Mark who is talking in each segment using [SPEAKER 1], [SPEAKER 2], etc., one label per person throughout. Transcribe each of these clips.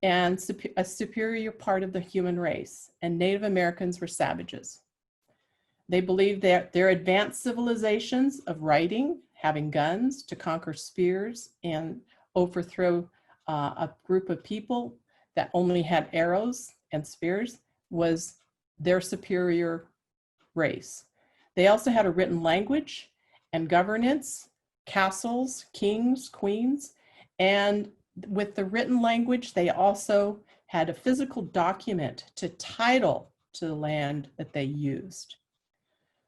[SPEAKER 1] and a superior part of the human race, and Native Americans were savages. They believed that their advanced civilizations of writing, having guns to conquer spears and overthrow a group of people that only had arrows and spears was their superior race. They also had a written language and governance, castles, kings, queens, and with the written language, they also had a physical document to title to the land that they used.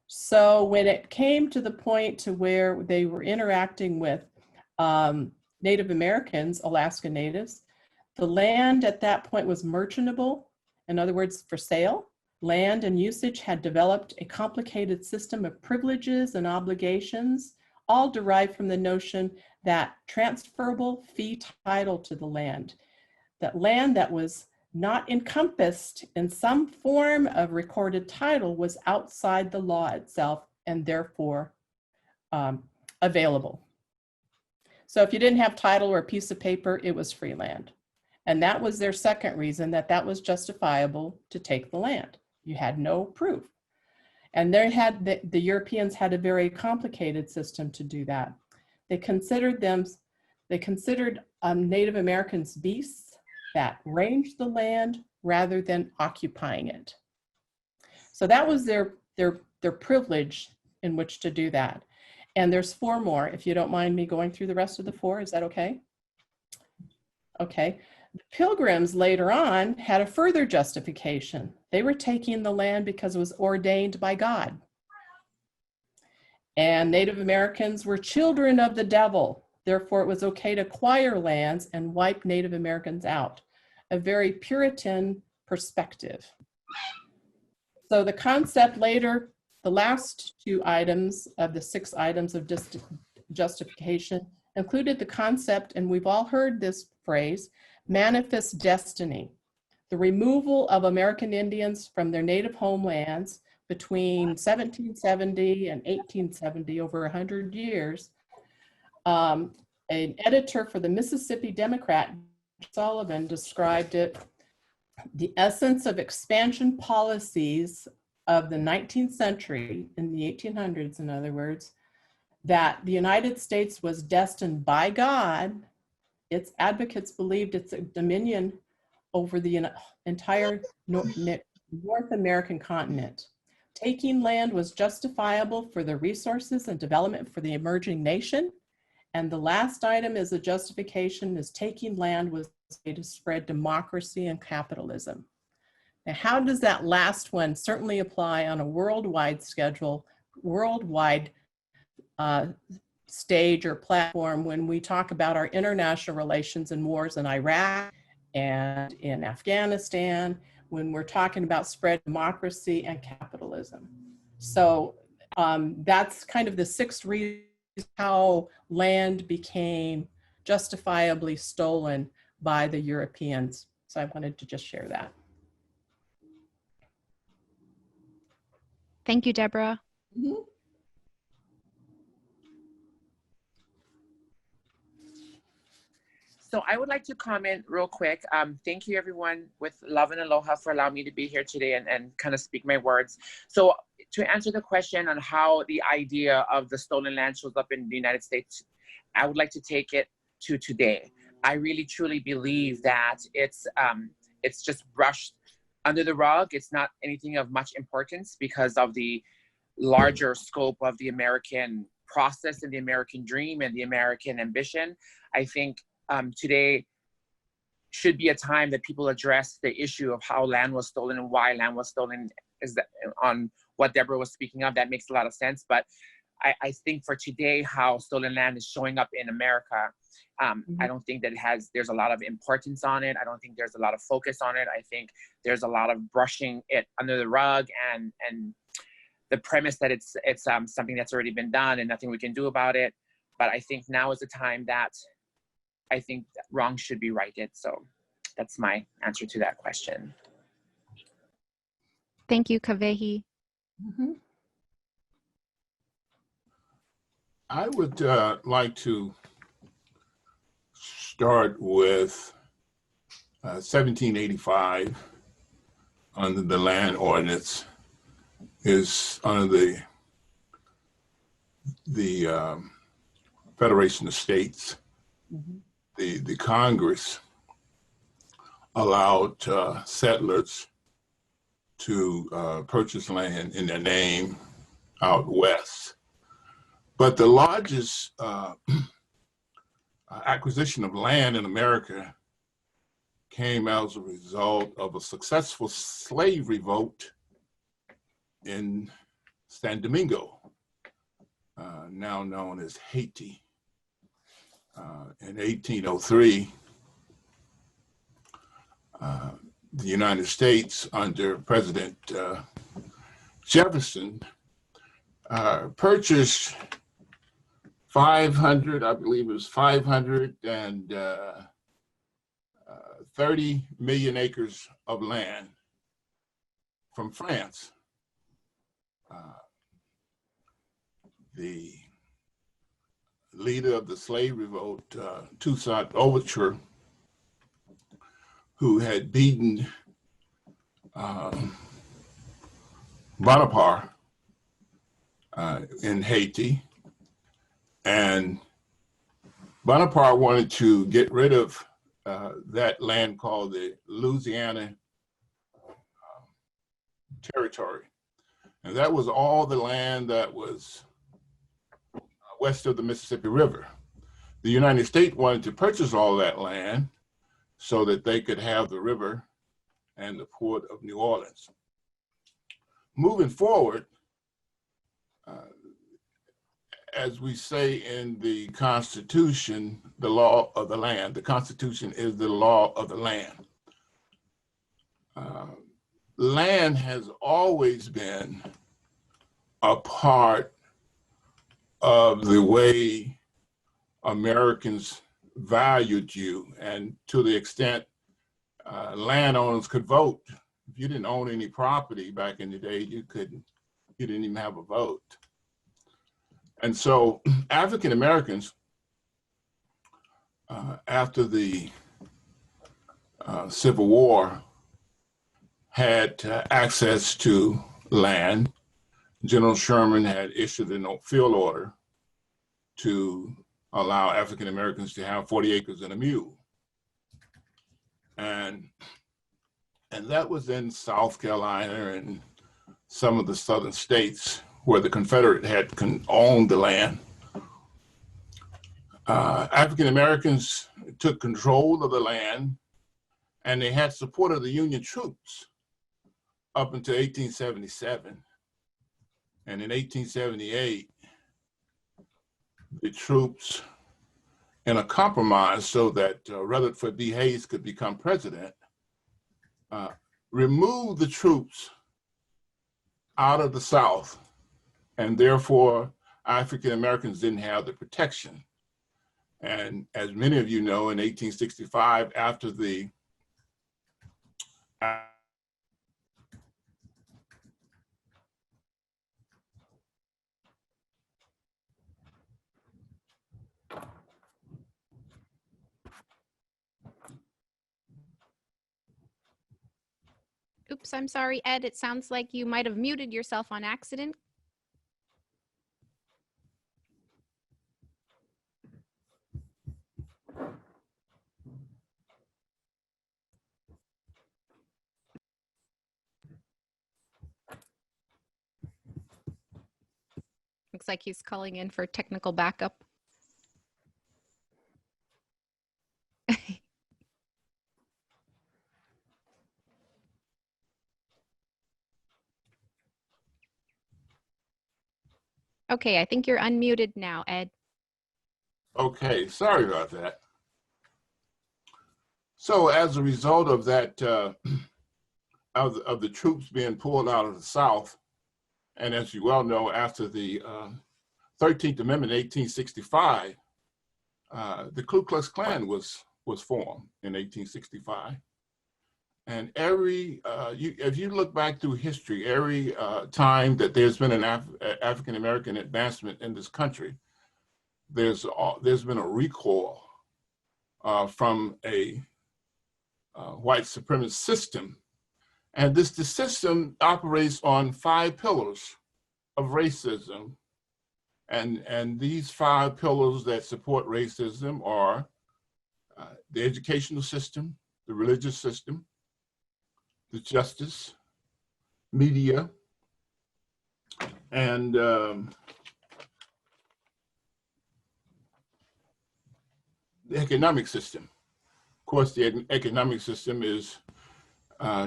[SPEAKER 1] So when it came to the point to where they were interacting with Native Americans, Alaska Natives, the land at that point was merchantable, in other words, for sale. Land and usage had developed a complicated system of privileges and obligations, all derived from the notion that transferable fee title to the land, that land that was not encompassed in some form of recorded title was outside the law itself and therefore available. So if you didn't have title or a piece of paper, it was free land. And that was their second reason, that that was justifiable to take the land. You had no proof. And they had the Europeans had a very complicated system to do that. They considered Native Americans beasts that ranged the land rather than occupying it. So that was their privilege in which to do that. And there's 4 more, if you don't mind me going through the rest of the 4, is that okay? Okay. The Pilgrims later on had a further justification. They were taking the land because it was ordained by God. And Native Americans were children of the devil. Therefore, it was okay to acquire lands and wipe Native Americans out. A very Puritan perspective. So the concept later, the last 2 items of the 6 items of justification included the concept, and we've all heard this phrase, manifest destiny, the removal of American Indians from their native homelands between 1770 and 1870, over 100 years. An editor for the Mississippi Democrat, Sullivan, described it, the essence of expansion policies of the 19th century, in the 1800s, in other words, that the United States was destined by God. Its advocates believed its dominion over the entire North American continent. Taking land was justifiable for the resources and development for the emerging nation. And the last item is a justification is taking land was a way to spread democracy and capitalism. Now, how does that last one certainly apply on a worldwide schedule, worldwide stage or platform when we talk about our international relations and wars in Iraq and in Afghanistan, when we're talking about spread democracy and capitalism. So that's kind of the 6th reason how land became justifiably stolen by the Europeans. So I wanted to just share that.
[SPEAKER 2] Thank you, Debra.
[SPEAKER 1] Mm-hmm.
[SPEAKER 3] So I would like to comment real quick. Thank you everyone with love and aloha for allowing me to be here today and kind of speak my words. So to answer the question on how the idea of the stolen land shows up in the United States, I would like to take it to today. I really truly believe that it's just brushed under the rug. It's not anything of much importance because of the larger scope of the American process and the American dream and the American ambition. I think today should be a time that people address the issue of how land was stolen and why land was stolen. Is that on what Debra was speaking of? That makes a lot of sense. But I think for today, how stolen land is showing up in America, I don't think that there's a lot of importance on it. I don't think there's a lot of focus on it. I think there's a lot of brushing it under the rug and the premise that it's something that's already been done and nothing we can do about it. But I think now is the time that I think that wrong should be righted. So that's my answer to that question.
[SPEAKER 2] Thank you, Kavehi.
[SPEAKER 1] Mm-hmm.
[SPEAKER 4] I would like to start with 1785 under the land ordinance is under the Federation of States. The Congress allowed settlers to purchase land in their name out west. But the largest acquisition of land in America came as a result of a successful slave revolt in San Domingo, now known as Haiti. In 1803, the United States under President Jefferson purchased 500, I believe it was 530 million acres of land from France. The leader of the slave revolt, Toussaint Overture, who had beaten Bonaparte in Haiti, and Bonaparte wanted to get rid of that land called the Louisiana Territory. And that was all the land that was west of the Mississippi River. The United States wanted to purchase all that land so that they could have the river and the port of New Orleans. Moving forward, as we say in the Constitution, the law of the land. The Constitution is the law of the land. Land has always been a part of the way Americans valued you, and to the extent landowners could vote. If you didn't own any property back in the day, you didn't even have a vote. And so African Americans, after the Civil War, had access to land. General Sherman had issued a field order to allow African Americans to have 40 acres and a mule. And that was in South Carolina and some of the southern states where the Confederate had owned the land. African Americans took control of the land, and they had support of the Union troops up until 1877. And in 1878, the troops, in a compromise so that Rutherford B. Hayes could become president, removed the troops out of the South, and therefore African Americans didn't have the protection. And as many of you know, in 1865, after the
[SPEAKER 2] Oops, I'm sorry, Ed. It sounds like you might have muted yourself on accident. Looks like he's calling in for technical backup. Okay, I think you're unmuted now, Ed.
[SPEAKER 4] Okay, sorry about that. So as a result of that, of the troops being pulled out of the South, and as you well know, after the 13th Amendment, 1865, the Ku Klux Klan was formed in 1865. And if you look back through history, every time that there's been an African-American advancement in this country, there's been a recoil from a white supremacist system. And the system operates on 5 pillars of racism. And these 5 pillars that support racism are the educational system, the religious system, the justice, media, and the economic system. Of course, the economic system is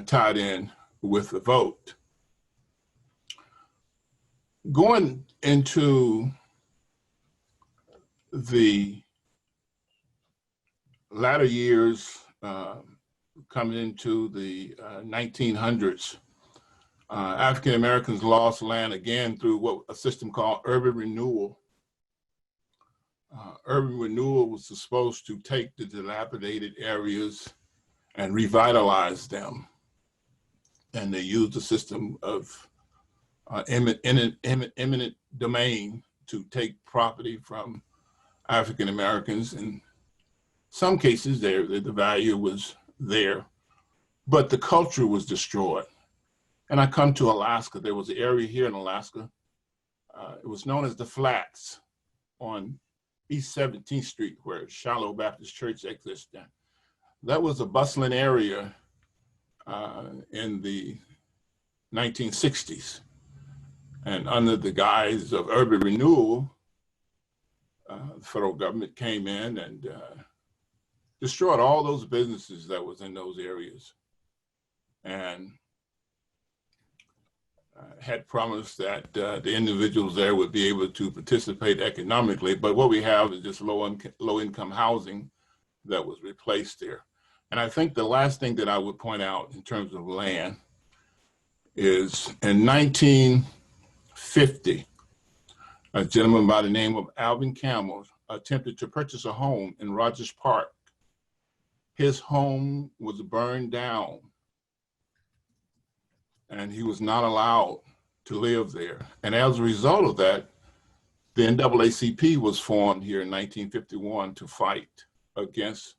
[SPEAKER 4] tied in with the vote. Going into the latter years, coming into the 1900s, African Americans lost land again through what a system called urban renewal. Urban renewal was supposed to take the dilapidated areas and revitalize them. And they used a system of eminent domain to take property from African Americans. In some cases, the value was there, but the culture was destroyed. And I come to Alaska. There was an area here in Alaska. It was known as the Flats on East 17th Street, where Shiloh Baptist Church existed. That was a bustling area in the 1960s. And under the guise of urban renewal, the federal government came in and destroyed all those businesses that was in those areas. And had promised that the individuals there would be able to participate economically, but what we have is just low income housing that was replaced there. And I think the last thing that I would point out in terms of land is in 1950, a gentleman by the name of Alvin Campbell attempted to purchase a home in Rogers Park. His home was burned down, and he was not allowed to live there. And as a result of that, the NAACP was formed here in 1951 to fight against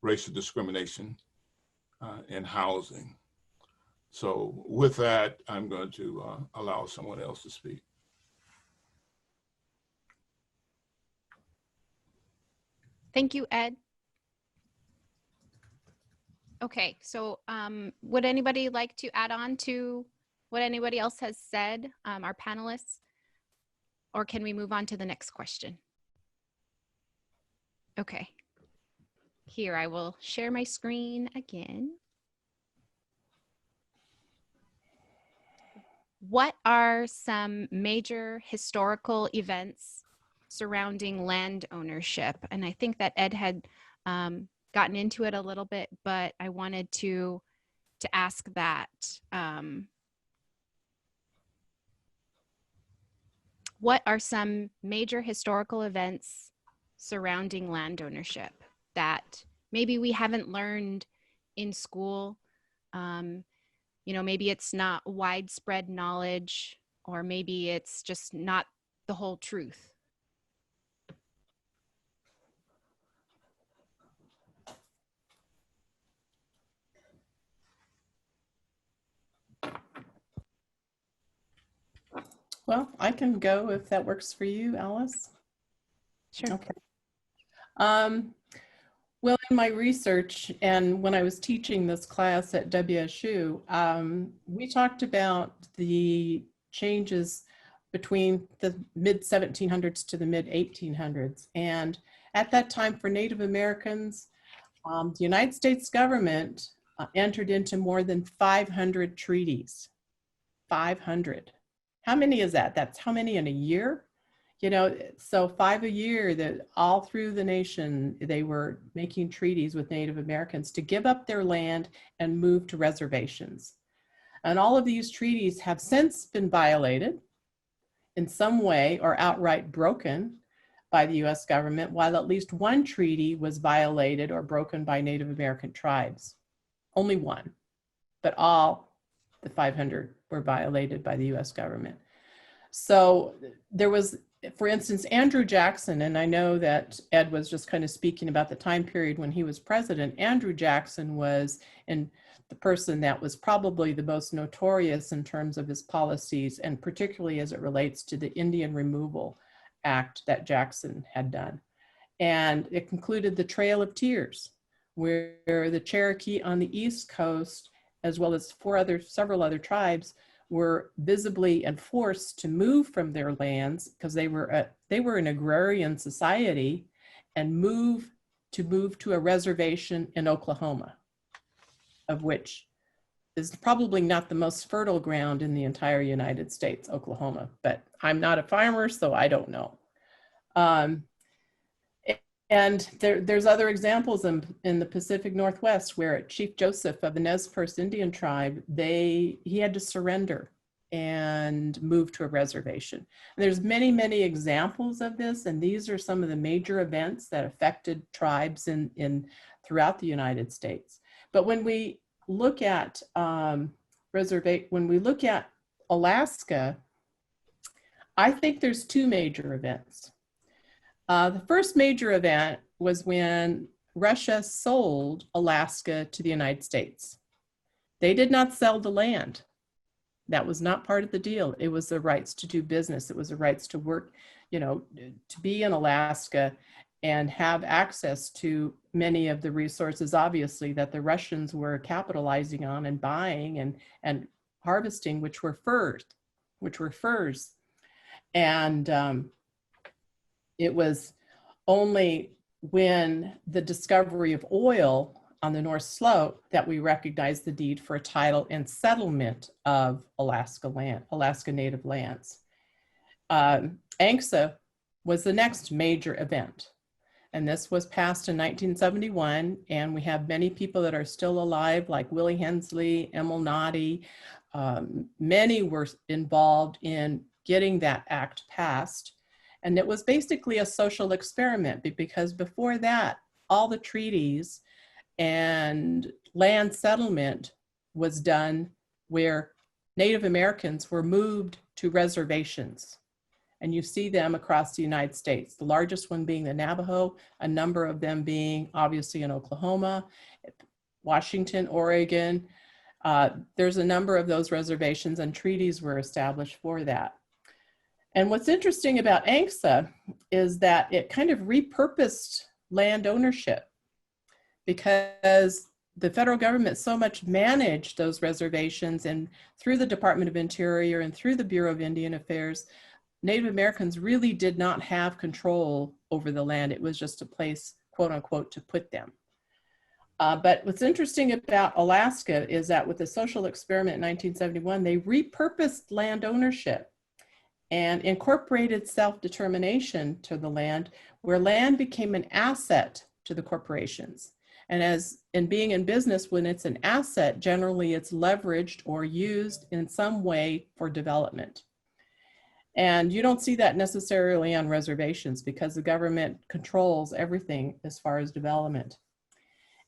[SPEAKER 4] racial discrimination in housing. So with that, I'm going to allow someone else to speak.
[SPEAKER 2] Thank you, Ed. Okay, so would anybody like to add on to what anybody else has said, our panelists? Or can we move on to the next question? Okay, here I will share my screen again. What are some major historical events surrounding land ownership? And I think that Ed had gotten into it a little bit, but I wanted to ask that. What are some major historical events surrounding land ownership that maybe we haven't learned in school? You know, maybe it's not widespread knowledge, or maybe it's just not the whole truth.
[SPEAKER 1] Well, I can go if that works for you, Alice.
[SPEAKER 2] Sure.
[SPEAKER 1] Okay. Well, in my research and when I was teaching this class at WSU, we talked about the changes between the mid 1700s to the mid 1800s. And at that time for Native Americans, the United States government entered into more than 500 treaties. 500. How many is that? That's how many in a year? You know, so 5 a year, that all through the nation, they were making treaties with Native Americans to give up their land and move to reservations. And all of these treaties have since been violated in some way or outright broken by the US government, while at least one treaty was violated or broken by Native American tribes. Only one, but all the 500 were violated by the US government. So there was for instance, Andrew Jackson, and I know that Ed was just kind of speaking about the time period when he was president. Andrew Jackson was the person that was probably the most notorious in terms of his policies, and particularly as it relates to the Indian Removal Act that Jackson had done. And it concluded the Trail of Tears, where the Cherokee on the East Coast, as well as several other tribes, were visibly enforced to move from their lands because they were an agrarian society, and move to a reservation in Oklahoma, of which is probably not the most fertile ground in the entire United States, Oklahoma. But I'm not a farmer, so I don't know. And there's other examples in the Pacific Northwest where Chief Joseph of the Nez Perce Indian tribe, he had to surrender and move to a reservation. And there's many, many examples of this, and these are some of the major events that affected tribes throughout the United States. But when we look at Alaska, I think there's two major events. The first major event was when Russia sold Alaska to the United States. They did not sell the land. That was not part of the deal. It was the rights to do business. It was the rights to work, to be in Alaska and have access to many of the resources, obviously, that the Russians were capitalizing on and buying and harvesting, which were furs. And it was only when the discovery of oil on the North Slope that we recognized the deed for a title and settlement of Alaska Native lands. ANVCA was the next major event. And this was passed in 1971. And we have many people that are still alive, like Willie Hensley, Emil Noddy. Many were involved in getting that act passed. And it was basically a social experiment, because before that, all the treaties and land settlement was done where Native Americans were moved to reservations. And you see them across the United States, the largest one being the Navajo, a number of them being obviously in Oklahoma, Washington, Oregon. There's a number of those reservations, and treaties were established for that. And what's interesting about ANVCA is that it kind of repurposed land ownership, because the federal government so much managed those reservations, and through the Department of Interior and through the Bureau of Indian Affairs, Native Americans really did not have control over the land. It was just a place, quote unquote, to put them. But what's interesting about Alaska is that with the social experiment in 1971, they repurposed land ownership and incorporated self-determination to the land, where land became an asset to the corporations. And as in being in business, when it's an asset, generally it's leveraged or used in some way for development. And you don't see that necessarily on reservations, because the government controls everything as far as development.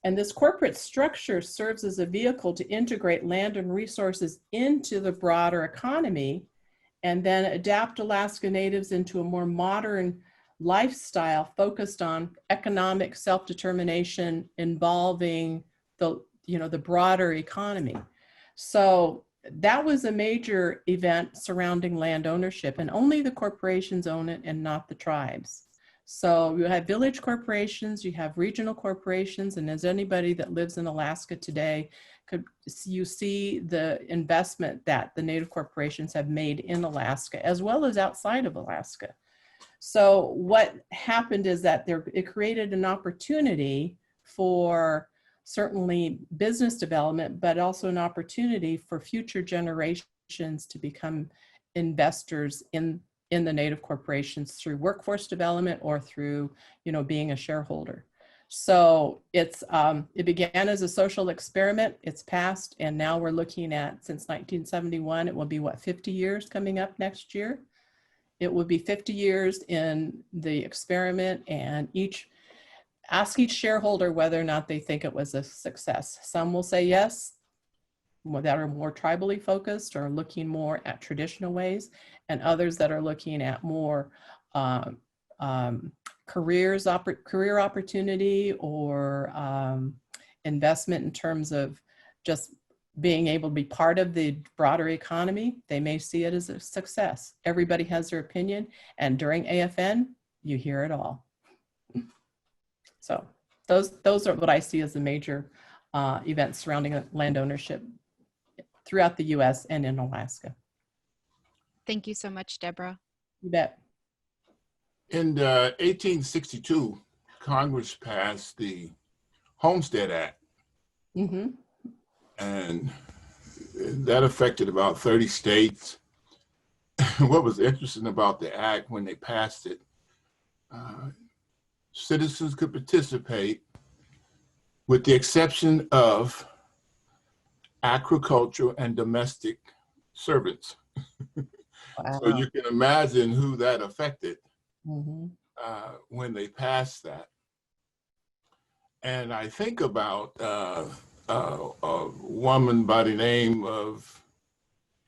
[SPEAKER 1] And this corporate structure serves as a vehicle to integrate land and resources into the broader economy, and then adapt Alaska Natives into a more modern lifestyle focused on economic self-determination involving the broader economy. So that was a major event surrounding land ownership, and only the corporations own it and not the tribes. So you have village corporations, you have regional corporations, and as anybody that lives in Alaska today, you see the investment that the Native corporations have made in Alaska, as well as outside of Alaska. So what happened is that it created an opportunity for certainly business development, but also an opportunity for future generations to become investors in the Native corporations through workforce development or through, being a shareholder. So it began as a social experiment, it's passed, and now we're looking at, since 1971, it will be 50 years coming up next year. It will be 50 years in the experiment, and ask each shareholder whether or not they think it was a success. Some will say yes, that are more tribally focused or looking more at traditional ways, and others that are looking at more career opportunity or investment in terms of just being able to be part of the broader economy, they may see it as a success. Everybody has their opinion, and during AFN, you hear it all. So those are what I see as the major events surrounding land ownership throughout the US and in Alaska.
[SPEAKER 2] Thank you so much, Debra.
[SPEAKER 1] You bet.
[SPEAKER 4] In 1862, Congress passed the Homestead Act.
[SPEAKER 1] Mm-hmm.
[SPEAKER 4] And that affected about 30 states. What was interesting about the act when they passed it, citizens could participate with the exception of agricultural and domestic servants.
[SPEAKER 1] Wow.
[SPEAKER 4] So you can imagine who that affected when they passed that. And I think about a woman by the name of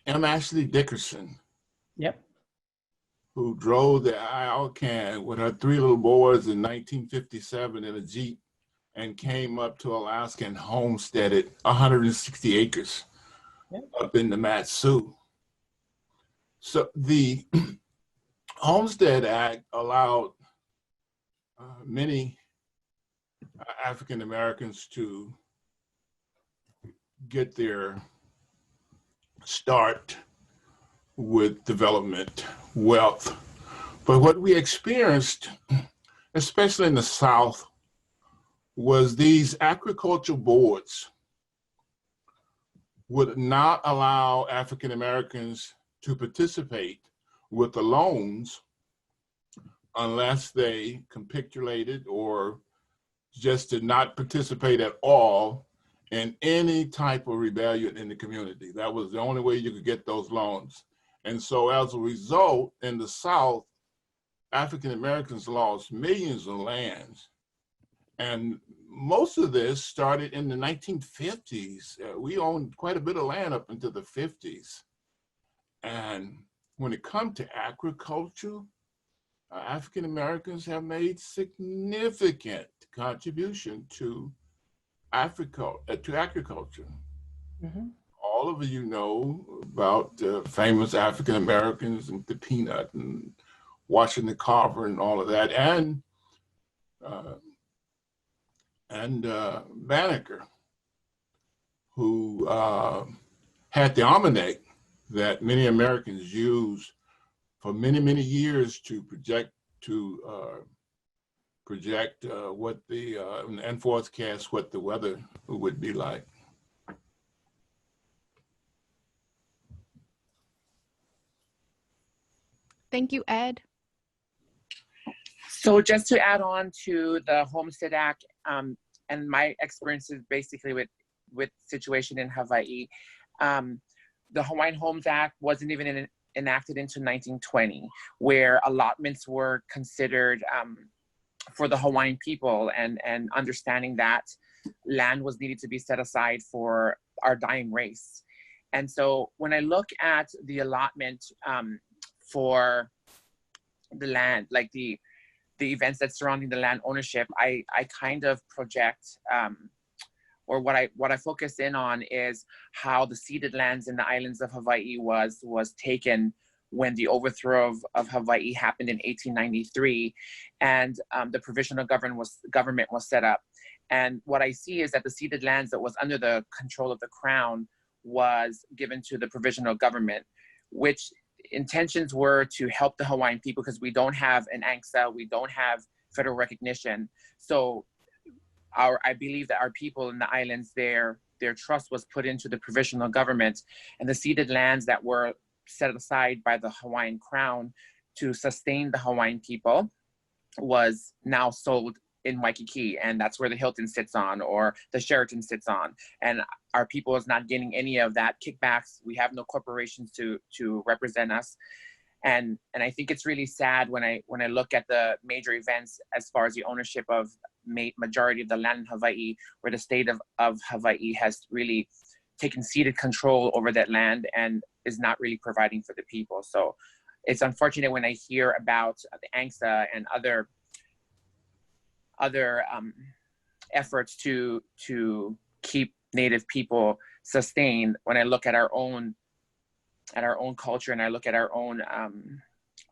[SPEAKER 4] M. Ashley Dickerson.
[SPEAKER 1] Yep.
[SPEAKER 4] Who drove the Alcan with her 3 little boys in 1957 in a Jeep and came up to Alaska and homesteaded 160 acres up in the Mat-Su. So the Homestead Act allowed many African Americans to get their start with development, wealth. But what we experienced, especially in the South, was these agricultural boards would not allow African Americans to participate with the loans unless they capitulated or just did not participate at all in any type of rebellion in the community. That was the only way you could get those loans. And so as a result, in the South, African Americans lost millions of lands. And most of this started in the 1950s. We owned quite a bit of land up into the 50s. And when it comes to agriculture, African Americans have made significant contribution to agriculture. Mm-hmm. All of you know about famous African Americans and the peanut and Washington Carver and all of that, and Banneker, who had the almanac that many Americans used for many, many years to project what the and forecast what the weather would be like.
[SPEAKER 2] Thank you, Ed.
[SPEAKER 3] So just to add on to the Homestead Act and my experiences basically with situation in Hawaii, the Hawaiian Homes Act wasn't even enacted into 1920, where allotments were considered for the Hawaiian people and understanding that land was needed to be set aside for our dying race. And so when I look at the allotment for the land, like the events that surrounding the land ownership, I kind of project or what I focus in on is how the ceded lands in the islands of Hawaii was taken when the overthrow of Hawaii happened in 1893, and the provisional government was set up. And what I see is that the ceded lands that was under the control of the Crown was given to the provisional government, which intentions were to help the Hawaiian people because we don't have an ANVCA, we don't have federal recognition. So I believe that our people in the islands, their trust was put into the provisional government, and the ceded lands that were set aside by the Hawaiian Crown to sustain the Hawaiian people was now sold in Waikiki, and that's where the Hilton sits on or the Sheraton sits on, and our people is not getting any of that kickbacks. We have no corporations to represent us, and I think it's really sad when I look at the major events as far as the ownership of majority of the land in Hawaii, where the state of Hawaii has really taken ceded control over that land and is not really providing for the people. So it's unfortunate when I hear about the ANVCA and other efforts to keep Native people sustained. When I look at our own culture, and I look at our own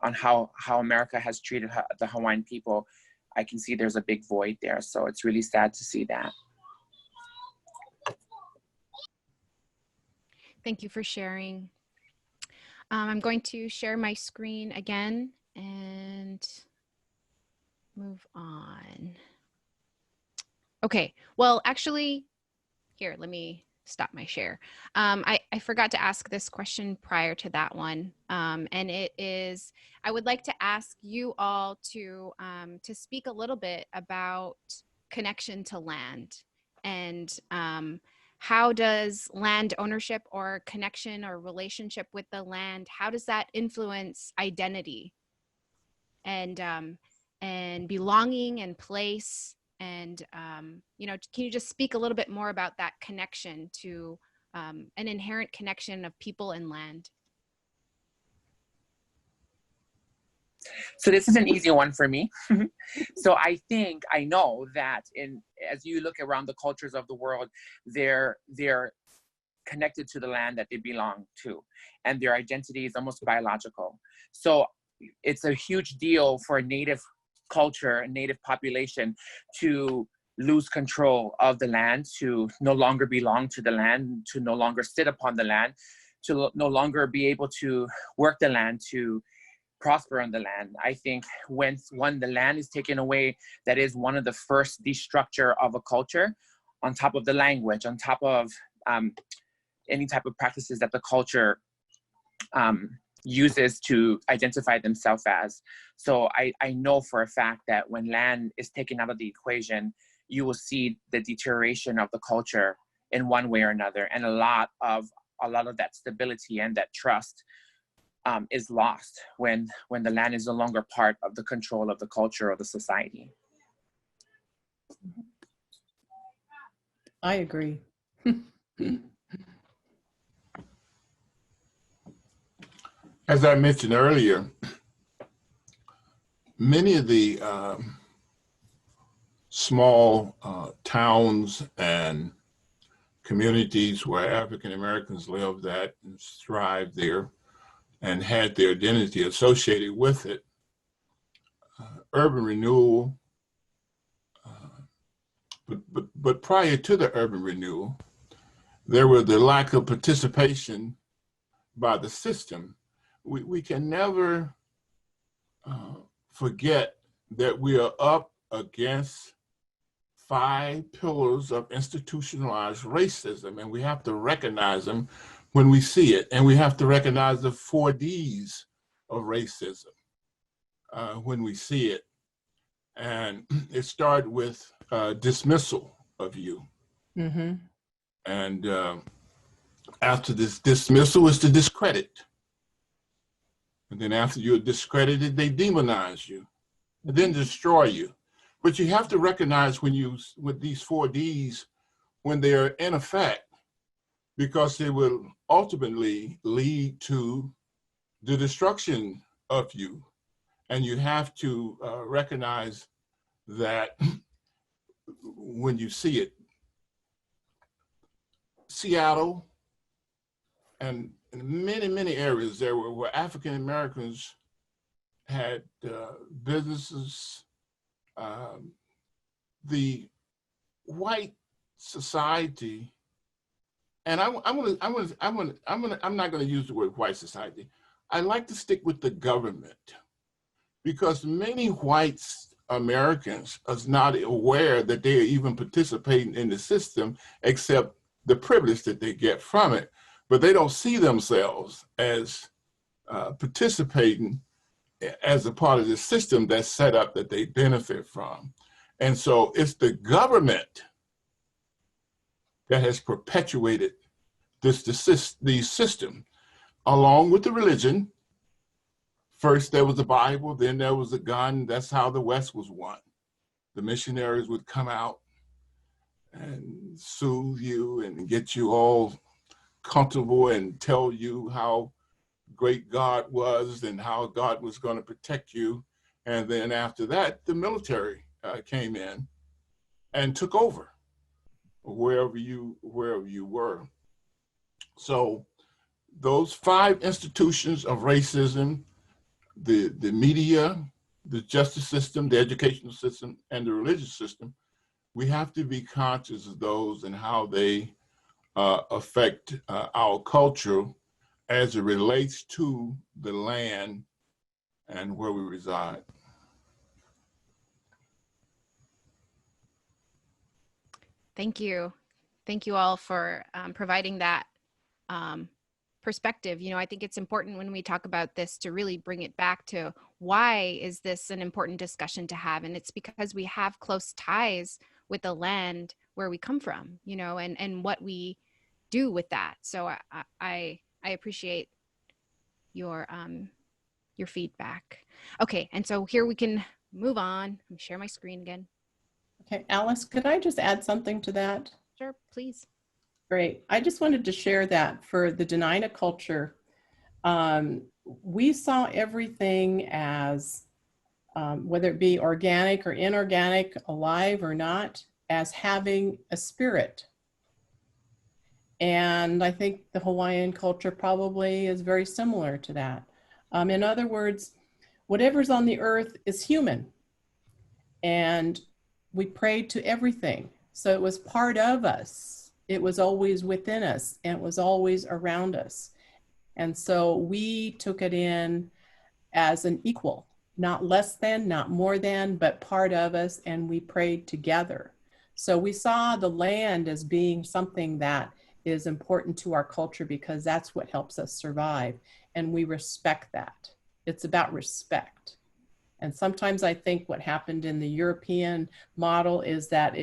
[SPEAKER 3] on how America has treated the Hawaiian people, I can see there's a big void there. So it's really sad to see that.
[SPEAKER 2] Thank you for sharing. I'm going to share my screen again and move on. Okay, well, actually, here, let me stop my share. I forgot to ask this question prior to that one. And it is, I would like to ask you all to speak a little bit about connection to land, and how does land ownership or connection or relationship with the land, how does that influence identity and belonging and place? And, you know, can you just speak a little bit more about that connection to an inherent connection of people and land?
[SPEAKER 3] So this is an easy one for me. So I know that as you look around the cultures of the world, they're connected to the land that they belong to, and their identity is almost biological. So it's a huge deal for a Native culture, a Native population, to lose control of the land, to no longer belong to the land, to no longer sit upon the land, to no longer be able to work the land, to prosper on the land. I think when the land is taken away, that is one of the first destructure of a culture, on top of the language, on top of any type of practices that the culture uses to identify themselves as. So I know for a fact that when land is taken out of the equation, you will see the deterioration of the culture in one way or another, and a lot of that stability and that trust is lost when the land is no longer part of the control of the culture or the society.
[SPEAKER 1] I agree.
[SPEAKER 4] As I mentioned earlier, many of the small towns and communities where African Americans lived that and thrived there and had their identity associated with it, urban renewal, but prior to the urban renewal, there was the lack of participation by the system. We can never forget that we are up against 5 pillars of institutionalized racism, and we have to recognize them when we see it. And we have to recognize the 4 Ds of racism when we see it. And it started with dismissal of you.
[SPEAKER 1] Mm-hmm.
[SPEAKER 4] And after this dismissal is to discredit. And then after you're discredited, they demonize you and then destroy you. But you have to recognize with these 4 Ds, when they are in effect, because they will ultimately lead to the destruction of you. And you have to recognize that when you see it. Seattle and in many areas there where African Americans had businesses. The white society, and I'm not going to use the word white society. I like to stick with the government, because many white Americans are not aware that they are even participating in the system, except the privilege that they get from it. But they don't see themselves as participating as a part of the system that's set up that they benefit from. And so it's the government that has perpetuated the system, along with the religion. First there was the Bible, then there was the gun. That's how the West was won. The missionaries would come out and soothe you and get you all comfortable and tell you how great God was and how God was going to protect you. And then after that, the military came in and took over wherever you were. So those 5 institutions of racism, the media, the justice system, the educational system, and the religious system, we have to be conscious of those and how they affect our culture as it relates to the land and where we reside.
[SPEAKER 2] Thank you. Thank you all for providing that perspective. You know, I think it's important when we talk about this to really bring it back to why is this an important discussion to have? And it's because we have close ties with the land where we come from, you know, and what we do with that. So I appreciate your feedback. Okay, and so here we can move on. Let me share my screen again.
[SPEAKER 1] Okay, Alice, could I just add something to that?
[SPEAKER 2] Sure, please.
[SPEAKER 1] Great. I just wanted to share that for the Dena'ina culture, we saw everything as, whether it be organic or inorganic, alive or not, as having a spirit. And I think the Hawaiian culture probably is very similar to that. In other words, whatever's on the earth is human. And we prayed to everything. So it was part of us. It was always within us, and it was always around us. And so we took it in as an equal, not less than, not more than, but part of us, and we prayed together. So we saw the land as being something that is important to our culture because that's what helps us survive. And we respect that. It's about respect. And sometimes I think what happened in the European model is that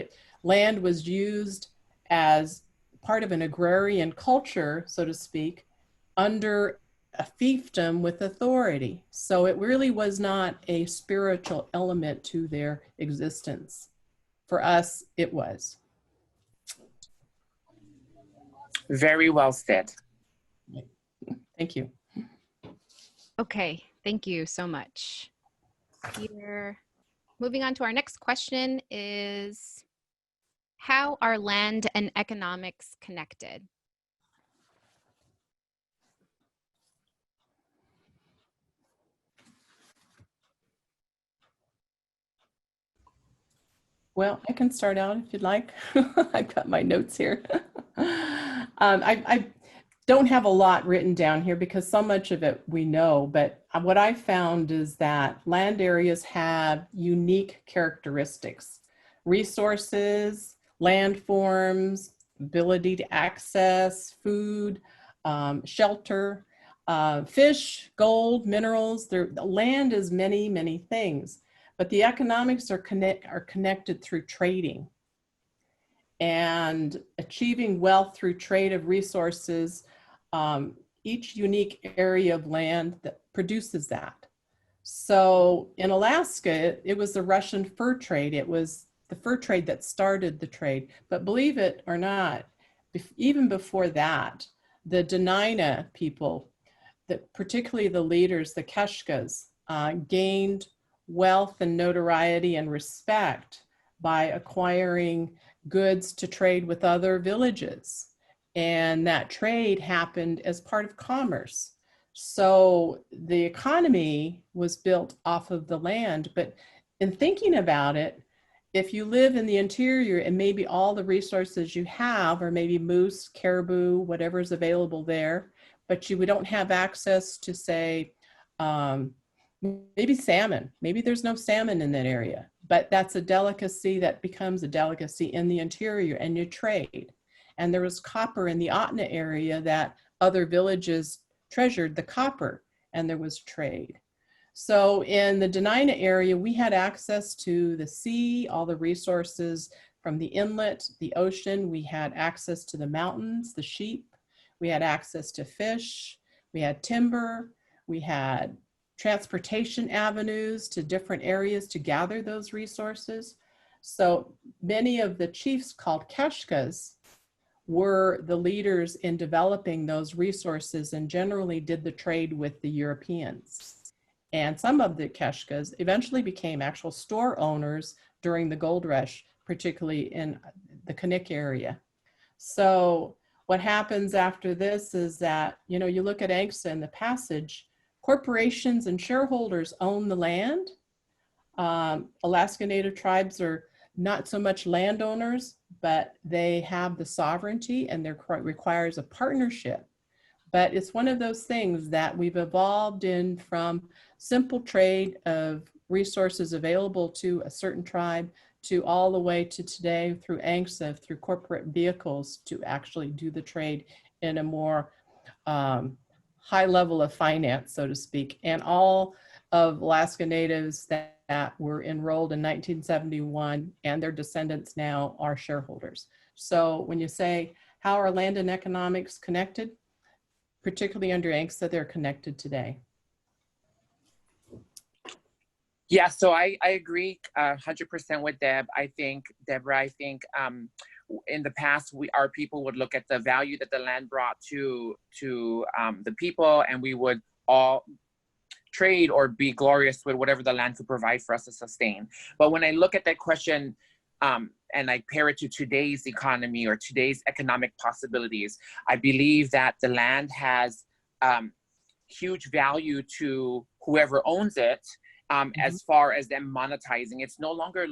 [SPEAKER 1] land was used as part of an agrarian culture, so to speak, under a fiefdom with authority. So it really was not a spiritual element to their existence. For us, it was.
[SPEAKER 3] Very well said.
[SPEAKER 1] Thank you.
[SPEAKER 2] Okay, thank you so much. Here, moving on to our next question is, how are land and economics connected?
[SPEAKER 1] Well, I can start out if you'd like. I've got my notes here. I don't have a lot written down here because so much of it we know, but what I found is that land areas have unique characteristics, resources, landforms, ability to access food, shelter, fish, gold, minerals. The land is many, many things. But the economics are connected through trading and achieving wealth through trade of resources. Each unique area of land that produces that. So in Alaska, it was the Russian fur trade. It was the fur trade that started the trade. But believe it or not, even before that, the Dena'ina people, particularly the leaders, the Keshkas, gained wealth and notoriety and respect by acquiring goods to trade with other villages. And that trade happened as part of commerce. So the economy was built off of the land. But in thinking about it, if you live in the interior and maybe all the resources you have are maybe moose, caribou, whatever's available there, but we don't have access to, say, maybe salmon. Maybe there's no salmon in that area, but that's a delicacy that becomes a delicacy in the interior, and you trade. And there was copper in the Ahtna area that other villages treasured the copper, and there was trade. So in the Dena'ina area, we had access to the sea, all the resources from the inlet, the ocean. We had access to the mountains, the sheep. We had access to fish. We had timber. We had transportation avenues to different areas to gather those resources. So many of the chiefs called Keshkas were the leaders in developing those resources and generally did the trade with the Europeans. And some of the Keshkas eventually became actual store owners during the gold rush, particularly in the Quaq area. So what happens after this is that, you know, you look at ANVCA and the passage, corporations and shareholders own the land. Alaska Native tribes are not so much landowners, but they have the sovereignty, and there requires a partnership. But it's one of those things that we've evolved in from simple trade of resources available to a certain tribe to all the way to today through ANVCA, through corporate vehicles to actually do the trade in a more high level of finance, so to speak. And all of Alaska Natives that were enrolled in 1971 and their descendants now are shareholders. So when you say, how are land and economics connected? Particularly under ANVCA, they're connected today.
[SPEAKER 3] Yeah, so I agree 100% with Deb. I think, Debra, in the past, our people would look at the value that the land brought to the people, and we would all trade or be glorious with whatever the land could provide for us to sustain. But when I look at that question and I pair it to today's economy or today's economic possibilities, I believe that the land has huge value to whoever owns it. As far as them monetizing, it's no longer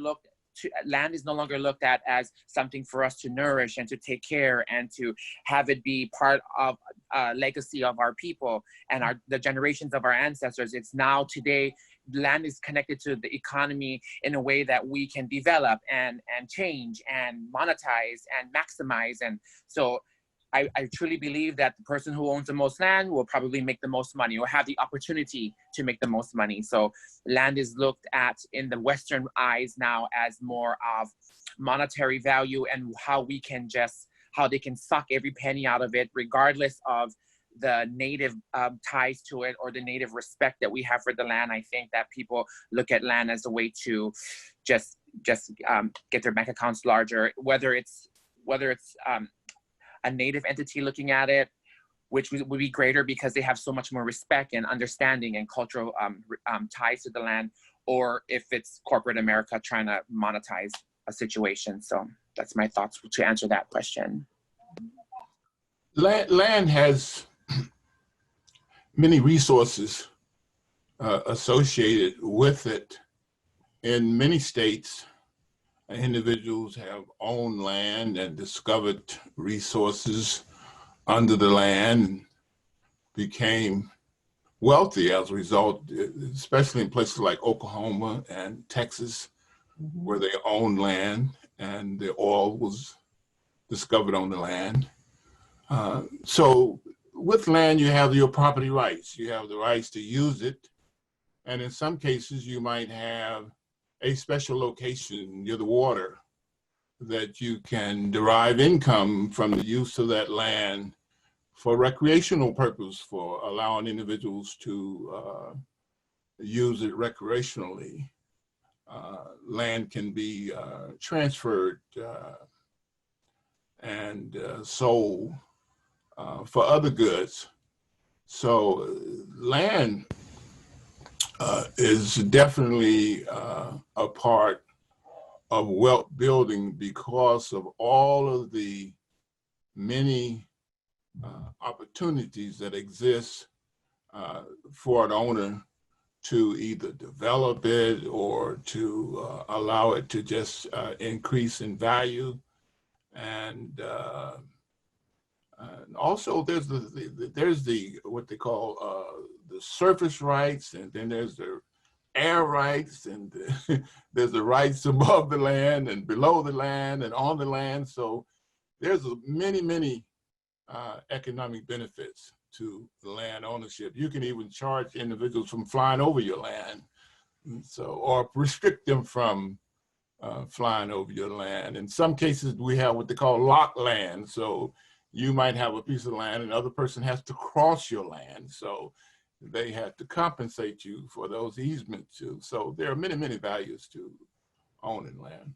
[SPEAKER 3] land is no longer looked at as something for us to nourish and to take care and to have it be part of a legacy of our people and the generations of our ancestors. It's now today, land is connected to the economy in a way that we can develop and change and monetize and maximize. And so I truly believe that the person who owns the most land will probably make the most money or have the opportunity to make the most money. So land is looked at in the Western eyes now as more of monetary value and how they can suck every penny out of it, regardless of the native ties to it or the native respect that we have for the land. I think that people look at land as a way to just get their bank accounts larger, whether it's a native entity looking at it, which would be greater because they have so much more respect and understanding and cultural ties to the land, or if it's corporate America trying to monetize a situation. So that's my thoughts to answer that question.
[SPEAKER 4] Land has many resources associated with it. In many states, individuals have owned land and discovered resources under the land, became wealthy as a result, especially in places like Oklahoma and Texas, where they owned land and the oil was discovered on the land. So with land, you have your property rights. You have the rights to use it. And in some cases, you might have a special location near the water that you can derive income from the use of that land for recreational purpose, for allowing individuals to use it recreationally. Land can be transferred and sold for other goods. So land is definitely a part of wealth building because of all of the many opportunities that exist for an owner to either develop it or to allow it to just increase in value. And also there's the what they call the surface rights, and then there's the air rights, and there's the rights above the land and below the land and on the land. So there's many economic benefits to the land ownership. You can even charge individuals from flying over your land, so, or restrict them from flying over your land. In some cases, we have what they call locked land. So you might have a piece of land and another person has to cross your land. So they have to compensate you for those easements too. So there are many values to owning land.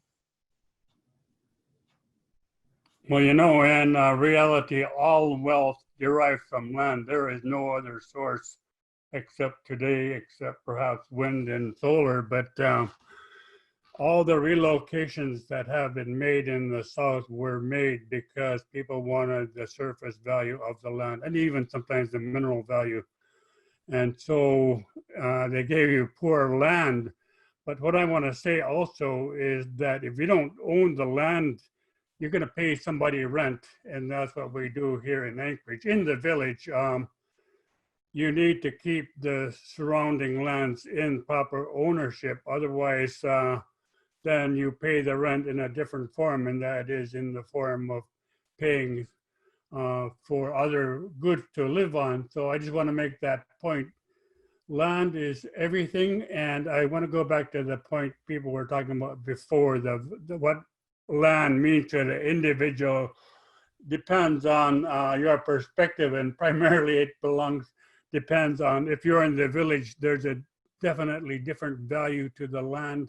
[SPEAKER 5] Well, you know, in reality, all wealth derives from land. There is no other source except today, except perhaps wind and solar. But all the relocations that have been made in the South were made because people wanted the surface value of the land and even sometimes the mineral value. And so they gave you poor land. But what I want to say also is that if you don't own the land, you're going to pay somebody rent. And that's what we do here in Anchorage. In the village, you need to keep the surrounding lands in proper ownership. Otherwise, then you pay the rent in a different form, and that is in the form of paying for other goods to live on. So I just want to make that point. Land is everything, and I want to go back to the point people were talking about before. What land means to the individual depends on your perspective, and primarily it depends on if you're in the village. There's a definitely different value to the land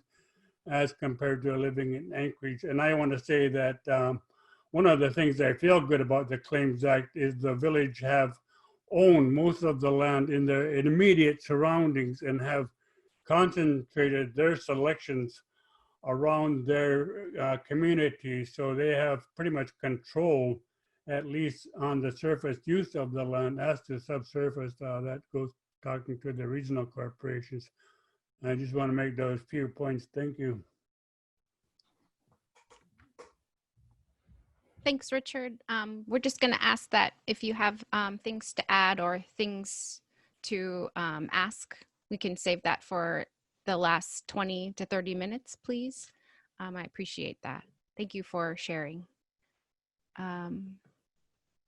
[SPEAKER 5] as compared to living in Anchorage. And I want to say that one of the things I feel good about the Claims Act is the village have owned most of the land in the immediate surroundings and have concentrated their selections around their community. So they have pretty much control, at least on the surface use of the land. As to subsurface, that goes talking to the regional corporations. I just want to make those few points. Thank you.
[SPEAKER 2] Thanks, Richard. We're just going to ask that if you have things to add or things to ask, we can save that for the last 20 to 30 minutes, please. I appreciate that. Thank you for sharing.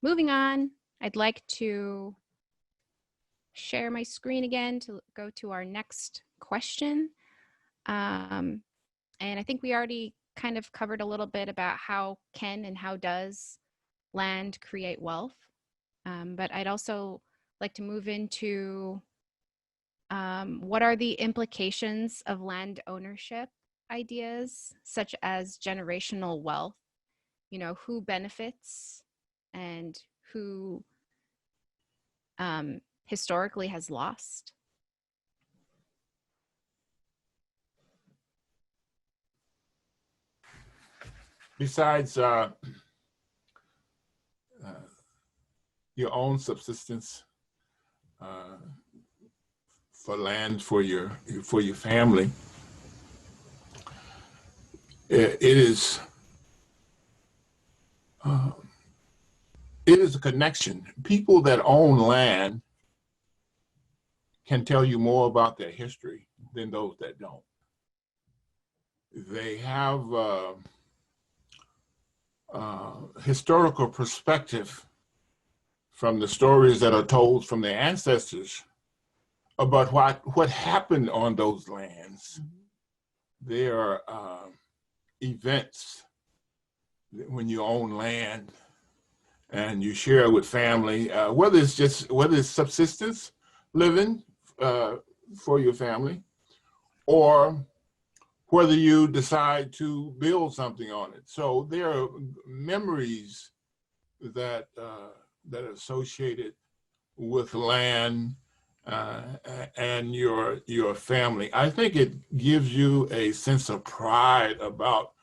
[SPEAKER 2] Moving on, I'd like to share my screen again to go to our next question. And I think we already kind of covered a little bit about how can and how does land create wealth. But I'd also like to move into what are the implications of land ownership ideas, such as generational wealth? You know, who benefits and who historically has lost?
[SPEAKER 4] Besides your own subsistence for land for your family, it is a connection. People that own land can tell you more about their history than those that don't. They have historical perspective from the stories that are told from their ancestors about what happened on those lands. There are events when you own land and you share it with family, whether it's subsistence living for your family, or whether you decide to build something on it. So there are memories that that are associated with land and your family. I think it gives you a sense of pride about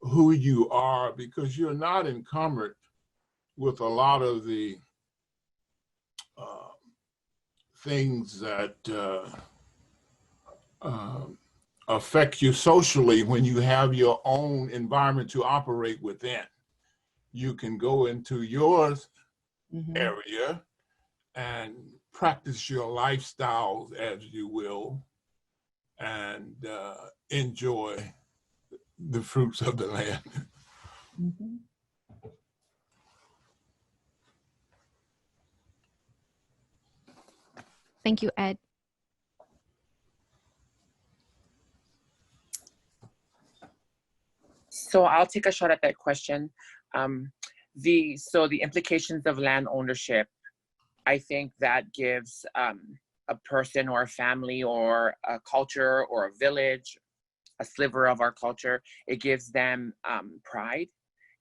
[SPEAKER 4] who you are, because you're not encumbered with a lot of the things that affect you socially when you have your own environment to operate within. You can go into your area and practice your lifestyles as you will and enjoy the fruits of the land.
[SPEAKER 2] Thank you, Ed.
[SPEAKER 3] So I'll take a shot at that question. So the implications of land ownership, I think that gives a person or a family or a culture or a village, a sliver of our culture, it gives them pride.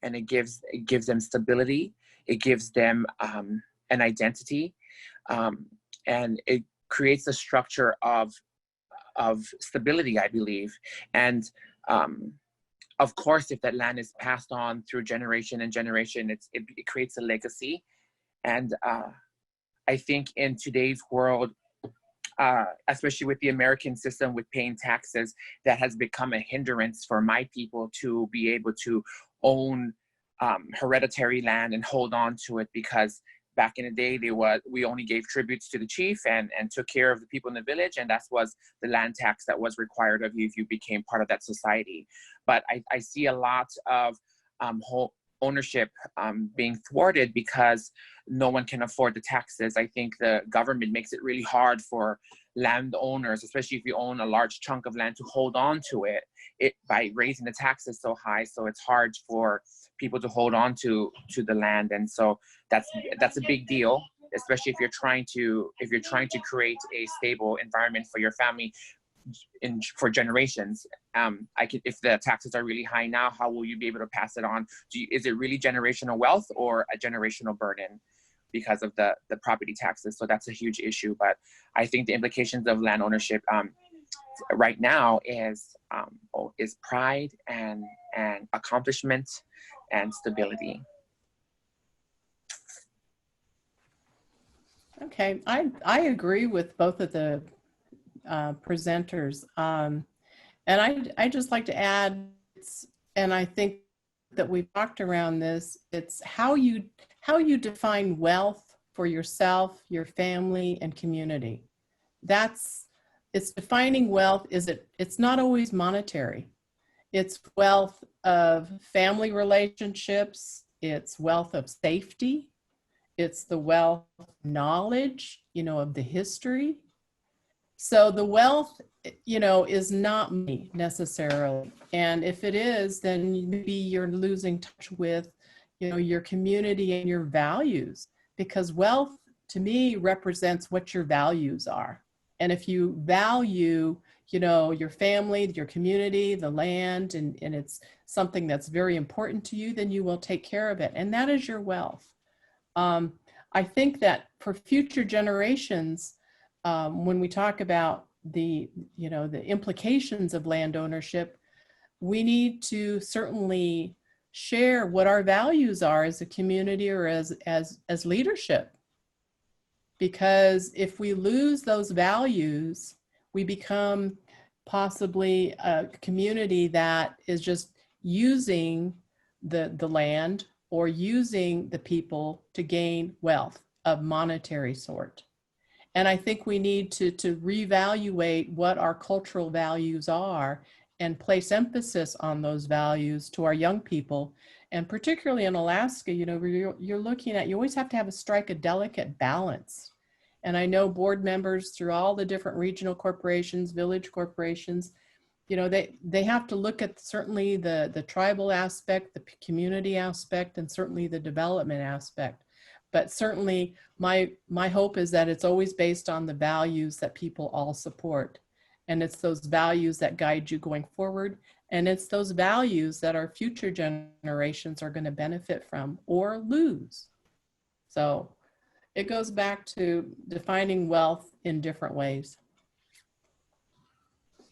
[SPEAKER 3] and it gives them stability. It gives them an identity, and it creates a structure of stability, I believe. And of course, if that land is passed on through generation and generation, it creates a legacy. And I think in today's world, especially with the American system with paying taxes, that has become a hindrance for my people to be able to own hereditary land and hold on to it, because back in the day, we only gave tributes to the chief and took care of the people in the village, and that was the land tax that was required of you if you became part of that society. But I see a lot of ownership being thwarted because no one can afford the taxes. I think the government makes it really hard for landowners, especially if you own a large chunk of land, to hold on to it by raising the taxes so high. So it's hard for people to hold on to the land, and so that's a big deal, especially if you're trying to create a stable environment for your family for generations. If the taxes are really high now, how will you be able to pass it on? Is it really generational wealth or a generational burden because of the property taxes? So that's a huge issue. But I think the implications of land ownership right now is pride and accomplishment and stability.
[SPEAKER 1] Okay, I agree with both of the presenters. And I just like to add, and I think that we've talked around this, it's how you define wealth for yourself, your family, and community. It's defining wealth. It's not always monetary. It's wealth of family relationships. It's wealth of safety. It's the wealth of knowledge, of the history. So the wealth, is not money necessarily. And if it is, then maybe you're losing touch with, your community and your values, because wealth to me represents what your values are. And if you value, your family, your community, the land, and it's something that's very important to you, then you will take care of it. And that is your wealth. I think that for future generations, when we talk about the implications of land ownership, we need to certainly share what our values are as a community or as leadership. Because if we lose those values, we become possibly a community that is just using the land or using the people to gain wealth of monetary sort. And I think we need to reevaluate what our cultural values are and place emphasis on those values to our young people. And particularly in Alaska, you're looking at, you always have to strike a delicate balance. And I know board members through all the different regional corporations, village corporations, they have to look at certainly the tribal aspect, the community aspect, and certainly the development aspect. But certainly my hope is that it's always based on the values that people all support. And it's those values that guide you going forward. And it's those values that our future generations are going to benefit from or lose. So it goes back to defining wealth in different ways.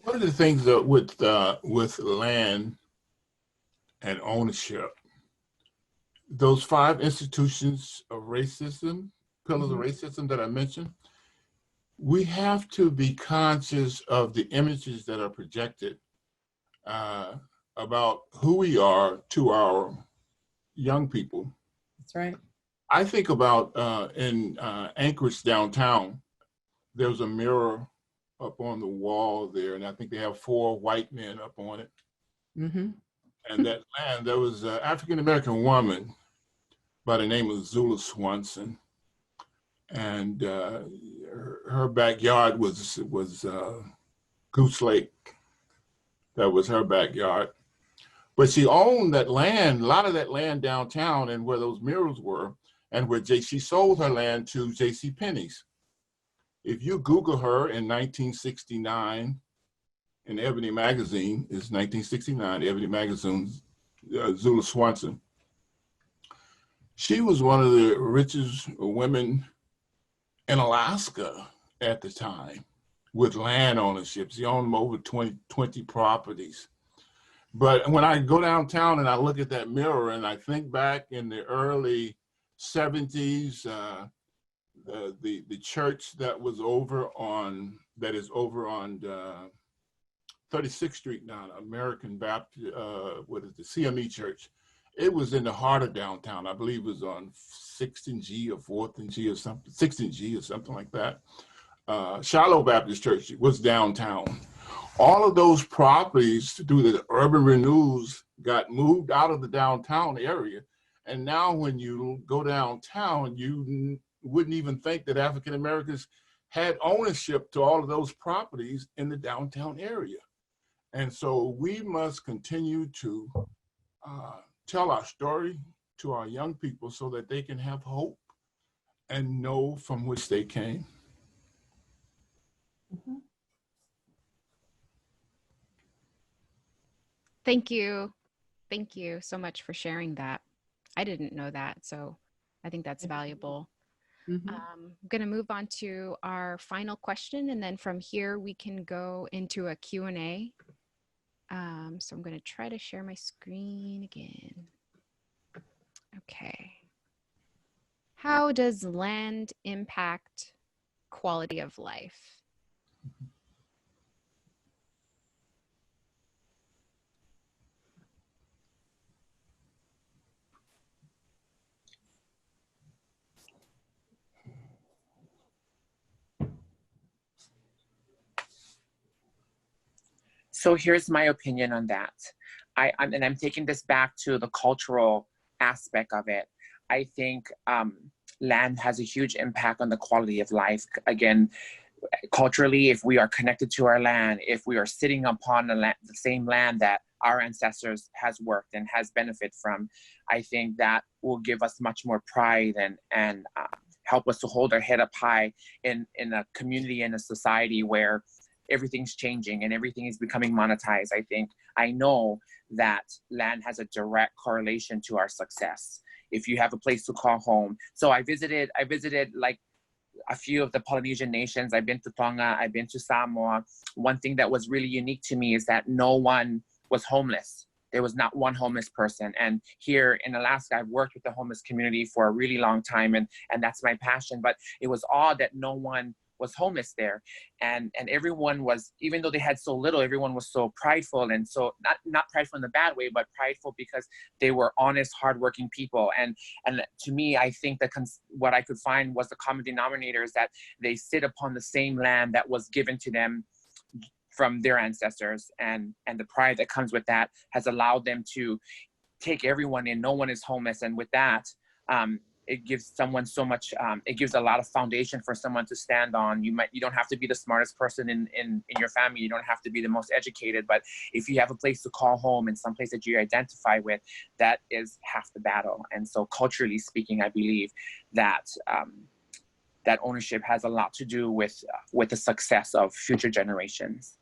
[SPEAKER 4] One of the things that with land and ownership, those 5 institutions of racism, pillars of racism that I mentioned, we have to be conscious of the images that are projected about who we are to our young people.
[SPEAKER 1] That's right.
[SPEAKER 4] I think about in Anchorage downtown, there's a mirror up on the wall there, and I think they have 4 white men up on it.
[SPEAKER 1] Mm-hmm.
[SPEAKER 4] And that land, there was an African-American woman by the name of Zula Swanson, and her backyard was Goose Lake. That was her backyard. But she owned that land, a lot of that land downtown, and where those mirrors were, and where she sold her land to J.C. Penney's. If you Google her in 1969, in Ebony magazine, it's 1969, Ebony magazine, Zula Swanson, She was one of the richest women in Alaska at the time with land ownership. She owned over 20 properties. But when I go downtown and I look at that mirror and I think back in the early 70s, the church that is over on 36th Street now, American Baptist, what is the CME Church? It was in the heart of downtown. I believe it was on 6th and G or 4th and G or something, 6th and G or something like that. Shiloh Baptist Church was downtown. All of those properties through the urban renewals got moved out of the downtown area. And now when you go downtown, you wouldn't even think that African Americans had ownership to all of those properties in the downtown area. And so we must continue to tell our story to our young people so that they can have hope and know from which they came.
[SPEAKER 1] Mhm.
[SPEAKER 2] Thank you. Thank you so much for sharing that. I didn't know that, so I think that's valuable.
[SPEAKER 1] Mhm.
[SPEAKER 2] I'm going to move on to our final question, and then from here we can go into a Q&A. So I'm going to try to share my screen again. Okay. How does land impact quality of life?
[SPEAKER 3] So here's my opinion on that. I'm taking this back to the cultural aspect of it. I think land has a huge impact on the quality of life. Again, culturally, if we are connected to our land, if we are sitting upon the same land that our ancestors has worked and has benefit from, I think that will give us much more pride and help us to hold our head up high in a community and a society where everything's changing and everything is becoming monetized. I know that land has a direct correlation to our success. If you have a place to call home. So I visited like a few of the Polynesian nations. I've been to Tonga, I've been to Samoa. One thing that was really unique to me is that no one was homeless. There was not one homeless person. And here in Alaska, I've worked with the homeless community for a really long time, and that's my passion. But it was odd that no one was homeless there, and everyone was, even though they had so little, everyone was so prideful, and so not prideful in the bad way, but prideful because they were honest, hardworking people. And to me, I think that what I could find was the common denominator is that they sit upon the same land that was given to them from their ancestors, and the pride that comes with that has allowed them to take everyone in. No one is homeless, and with that, it gives someone so much, it gives a lot of foundation for someone to stand on. You don't have to be the smartest person in your family. You don't have to be the most educated, but if you have a place to call home and some place that you identify with, that is half the battle. And so culturally speaking, I believe that that ownership has a lot to do with the success of future generations.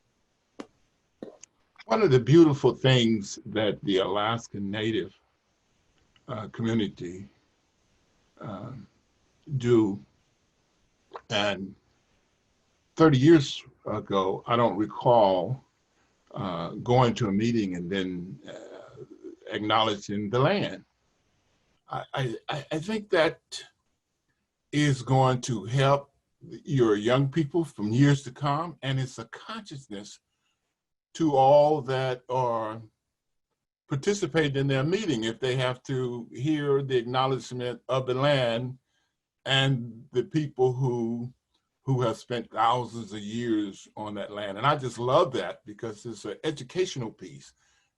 [SPEAKER 4] One of the beautiful things that the Alaskan Native community do, and 30 years ago, I don't recall going to a meeting and then acknowledging the land. I think that is going to help your young people from years to come, and it's a consciousness to all that are participating in their meeting if they have to hear the acknowledgement of the land and the people who have spent thousands of years on that land. And I just love that because it's an educational piece,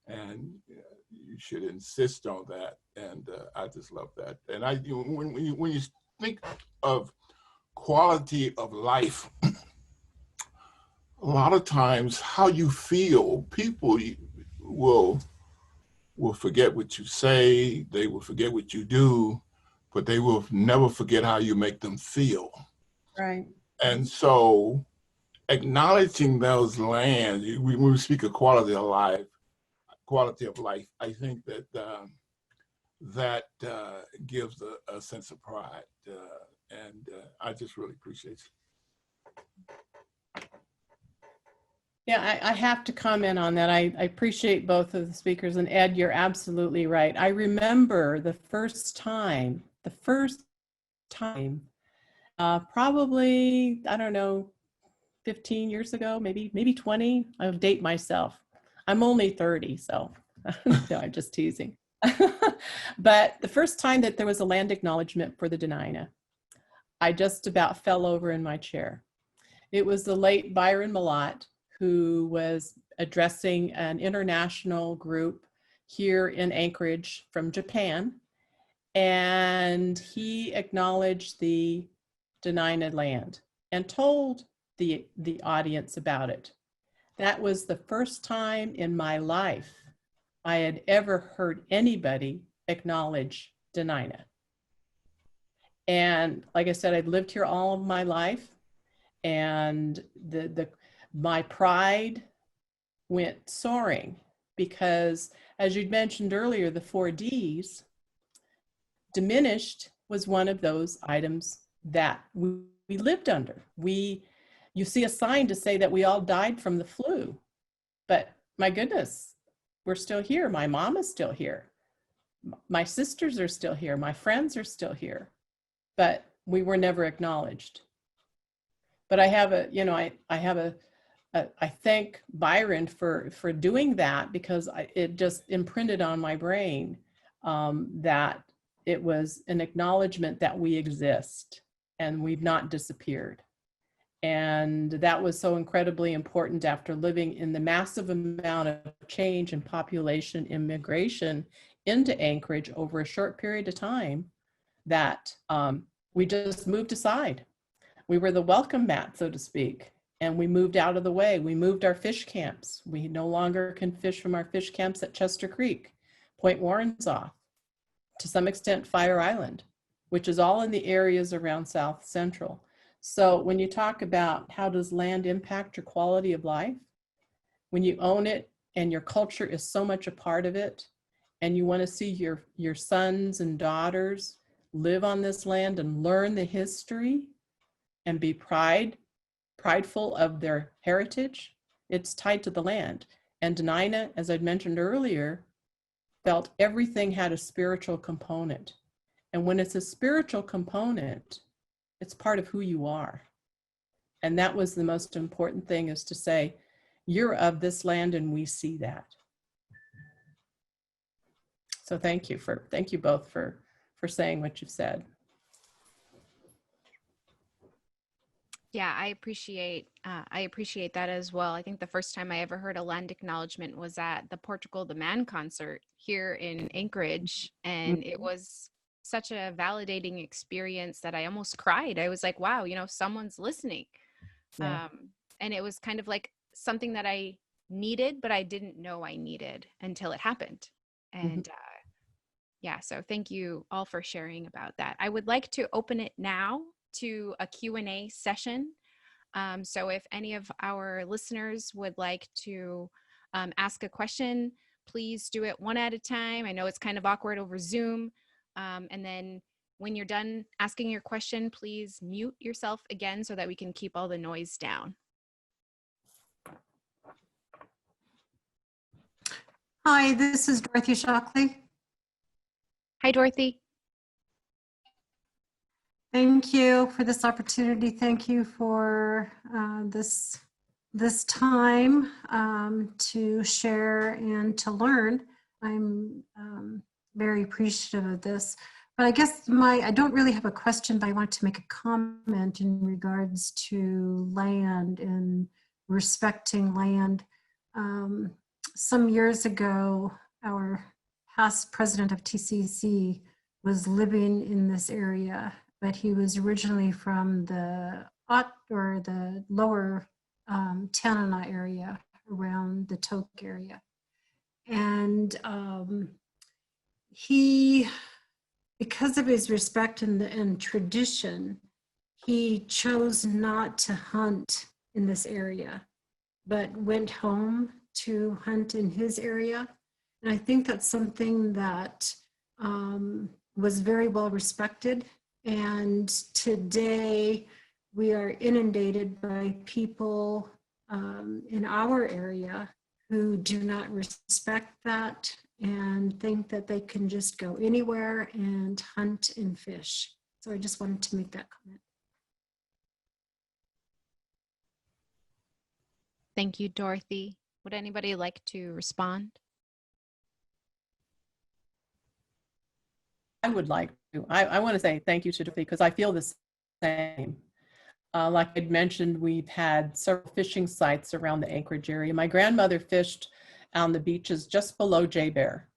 [SPEAKER 4] and you should insist on that. And I just love that. And when you think of quality of life, a lot of times how you feel, people will forget what you say, they will forget what you do, but they will never forget how you make them feel.
[SPEAKER 1] Right.
[SPEAKER 4] And so acknowledging those lands, when we speak of quality of life, I think that that gives a sense of pride. And I just really appreciate it.
[SPEAKER 1] Yeah, I have to comment on that. I appreciate both of the speakers, and Ed, you're absolutely right. I remember the first time, probably, I don't know, 15 years ago, maybe 20. I'll date myself. I'm only 30, so no, I'm just teasing. But the first time that there was a land acknowledgement for the Dena'ina, I just about fell over in my chair. It was the late Byron Malott, who was addressing an international group here in Anchorage from Japan. And he acknowledged the Dena'ina land and told the audience about it. That was the first time in my life I had ever heard anybody acknowledge Dena'ina. And like I said, I'd lived here all of my life, and my pride went soaring because, as you'd mentioned earlier, the 4 Ds, diminished was one of those items that we lived under. You see a sign to say that we all died from the flu, but my goodness, we're still here. My mom is still here. My sisters are still here. My friends are still here, but we were never acknowledged. But I have I thank Byron for doing that, because it just imprinted on my brain that it was an acknowledgement that we exist and we've not disappeared. And that was so incredibly important after living in the massive amount of change in population immigration into Anchorage over a short period of time, that we just moved aside. We were the welcome mat, so to speak, and we moved out of the way. We moved our fish camps. We no longer can fish from our fish camps at Chester Creek, Point Warrenzoff, to some extent Fire Island, which is all in the areas around South Central. So when you talk about how does land impact your quality of life, when you own it and your culture is so much a part of it, and you want to see your sons and daughters live on this land and learn the history and be prideful of their heritage, it's tied to the land. And Dena'ina, as I'd mentioned earlier, felt everything had a spiritual component. And when it's a spiritual component, it's part of who you are. And that was the most important thing, is to say, you're of this land and we see that. So thank you both for saying what you've said.
[SPEAKER 2] Yeah, I appreciate that as well. I think the first time I ever heard a land acknowledgement was at the Portugal the Man concert here in Anchorage, and it was such a validating experience that I almost cried. I was like, wow, someone's listening.
[SPEAKER 1] Yeah.
[SPEAKER 2] And it was kind of like something that I needed, but I didn't know I needed until it happened. And yeah, so thank you all for sharing about that. I would like to open it now to a Q&A session. So if any of our listeners would like to ask a question, please do it one at a time. I know it's kind of awkward over Zoom. And then when you're done asking your question, please mute yourself again so that we can keep all the noise down.
[SPEAKER 6] Hi, this is Dorothy Shockley.
[SPEAKER 2] Hi, Dorothy.
[SPEAKER 6] Thank you for this opportunity. Thank you for this time to share and to learn. I'm very appreciative of this. But I guess I don't really have a question, but I want to make a comment in regards to land and respecting land. Some years ago, our past president of TCC was living in this area, but he was originally from the lower Tanana area around the Tok area. And he, because of his respect and tradition, he chose not to hunt in this area, but went home to hunt in his area. And I think that's something that was very well respected. And today we are inundated by people in our area who do not respect that and think that they can just go anywhere and hunt and fish. So I just wanted to make that comment.
[SPEAKER 2] Thank you, Dorothy. Would anybody like to respond?
[SPEAKER 1] I would like to. I want to say thank you to Dorothy because I feel the same. Like I'd mentioned, we've had several fishing sites around the Anchorage area. My grandmother fished on the beaches just below J Bear,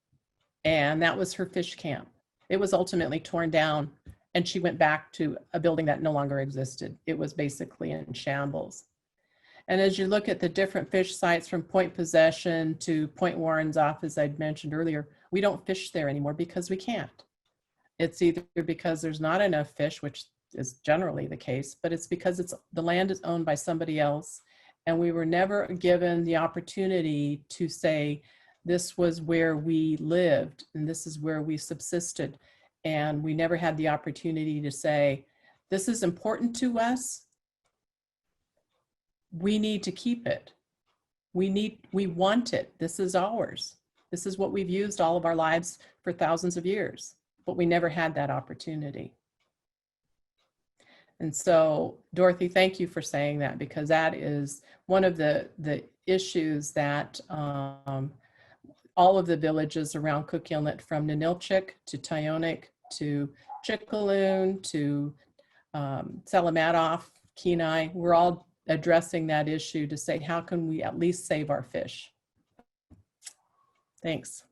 [SPEAKER 1] and that was her fish camp. It was ultimately torn down, and she went back to a building that no longer existed. It was basically in shambles. And as you look at the different fish sites from Point Possession to Point Warren's off, as I'd mentioned earlier, we don't fish there anymore because we can't. It's either because there's not enough fish, which is generally the case, but it's because the land is owned by somebody else. And we were never given the opportunity to say, this was where we lived and this is where we subsisted. And we never had the opportunity to say, this is important to us. We need to keep it. We want it. This is ours. This is what we've used all of our lives for thousands of years, but we never had that opportunity. And so, Dorothy, thank you for saying that, because that is one of the issues that all of the villages around Cook Inlet, from Ninilchik to Tyonek to Chickaloon to Salamatoff, Kenai, we're all addressing that issue to say, how can we at least save our fish? Thanks.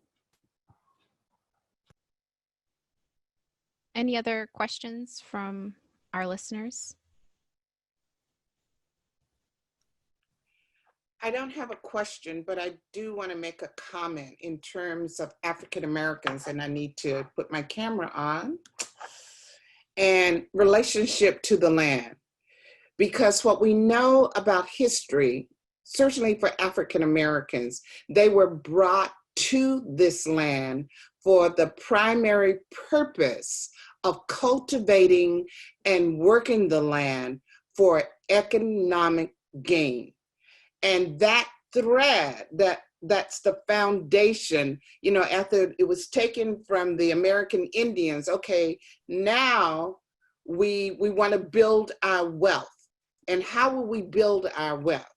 [SPEAKER 2] Any other questions from our listeners?
[SPEAKER 7] I don't have a question, but I do want to make a comment in terms of African Americans, and I need to put my camera on, and relationship to the land. Because what we know about history, certainly for African Americans, they were brought to this land for the primary purpose of cultivating and working the land for economic gain. And that thread, that's the foundation, you know, after it was taken from the American Indians, okay, now we want to build our wealth. And how will we build our wealth?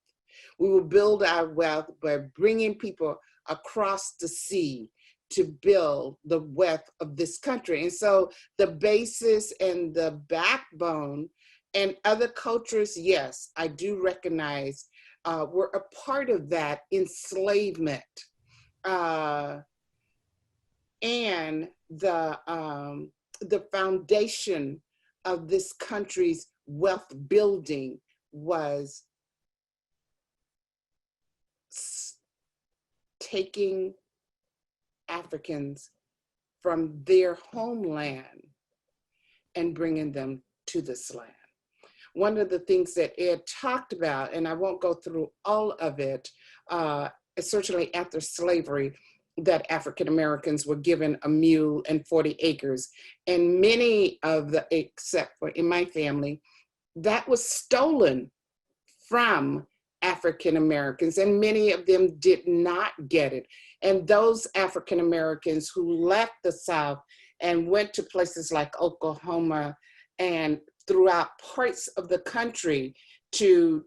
[SPEAKER 7] We will build our wealth by bringing people across the sea to build the wealth of this country. And so the basis and the backbone, and other cultures, yes, I do recognize were a part of that enslavement and the foundation of this country's wealth building was taking Africans from their homeland and bringing them to this land. One of the things that Ed talked about, and I won't go through all of it, certainly after slavery, that African Americans were given a mule and 40 acres. And many of the, except for in my family, that was stolen from African Americans, and many of them did not get it. And those African Americans who left the South and went to places like Oklahoma and throughout parts of the country to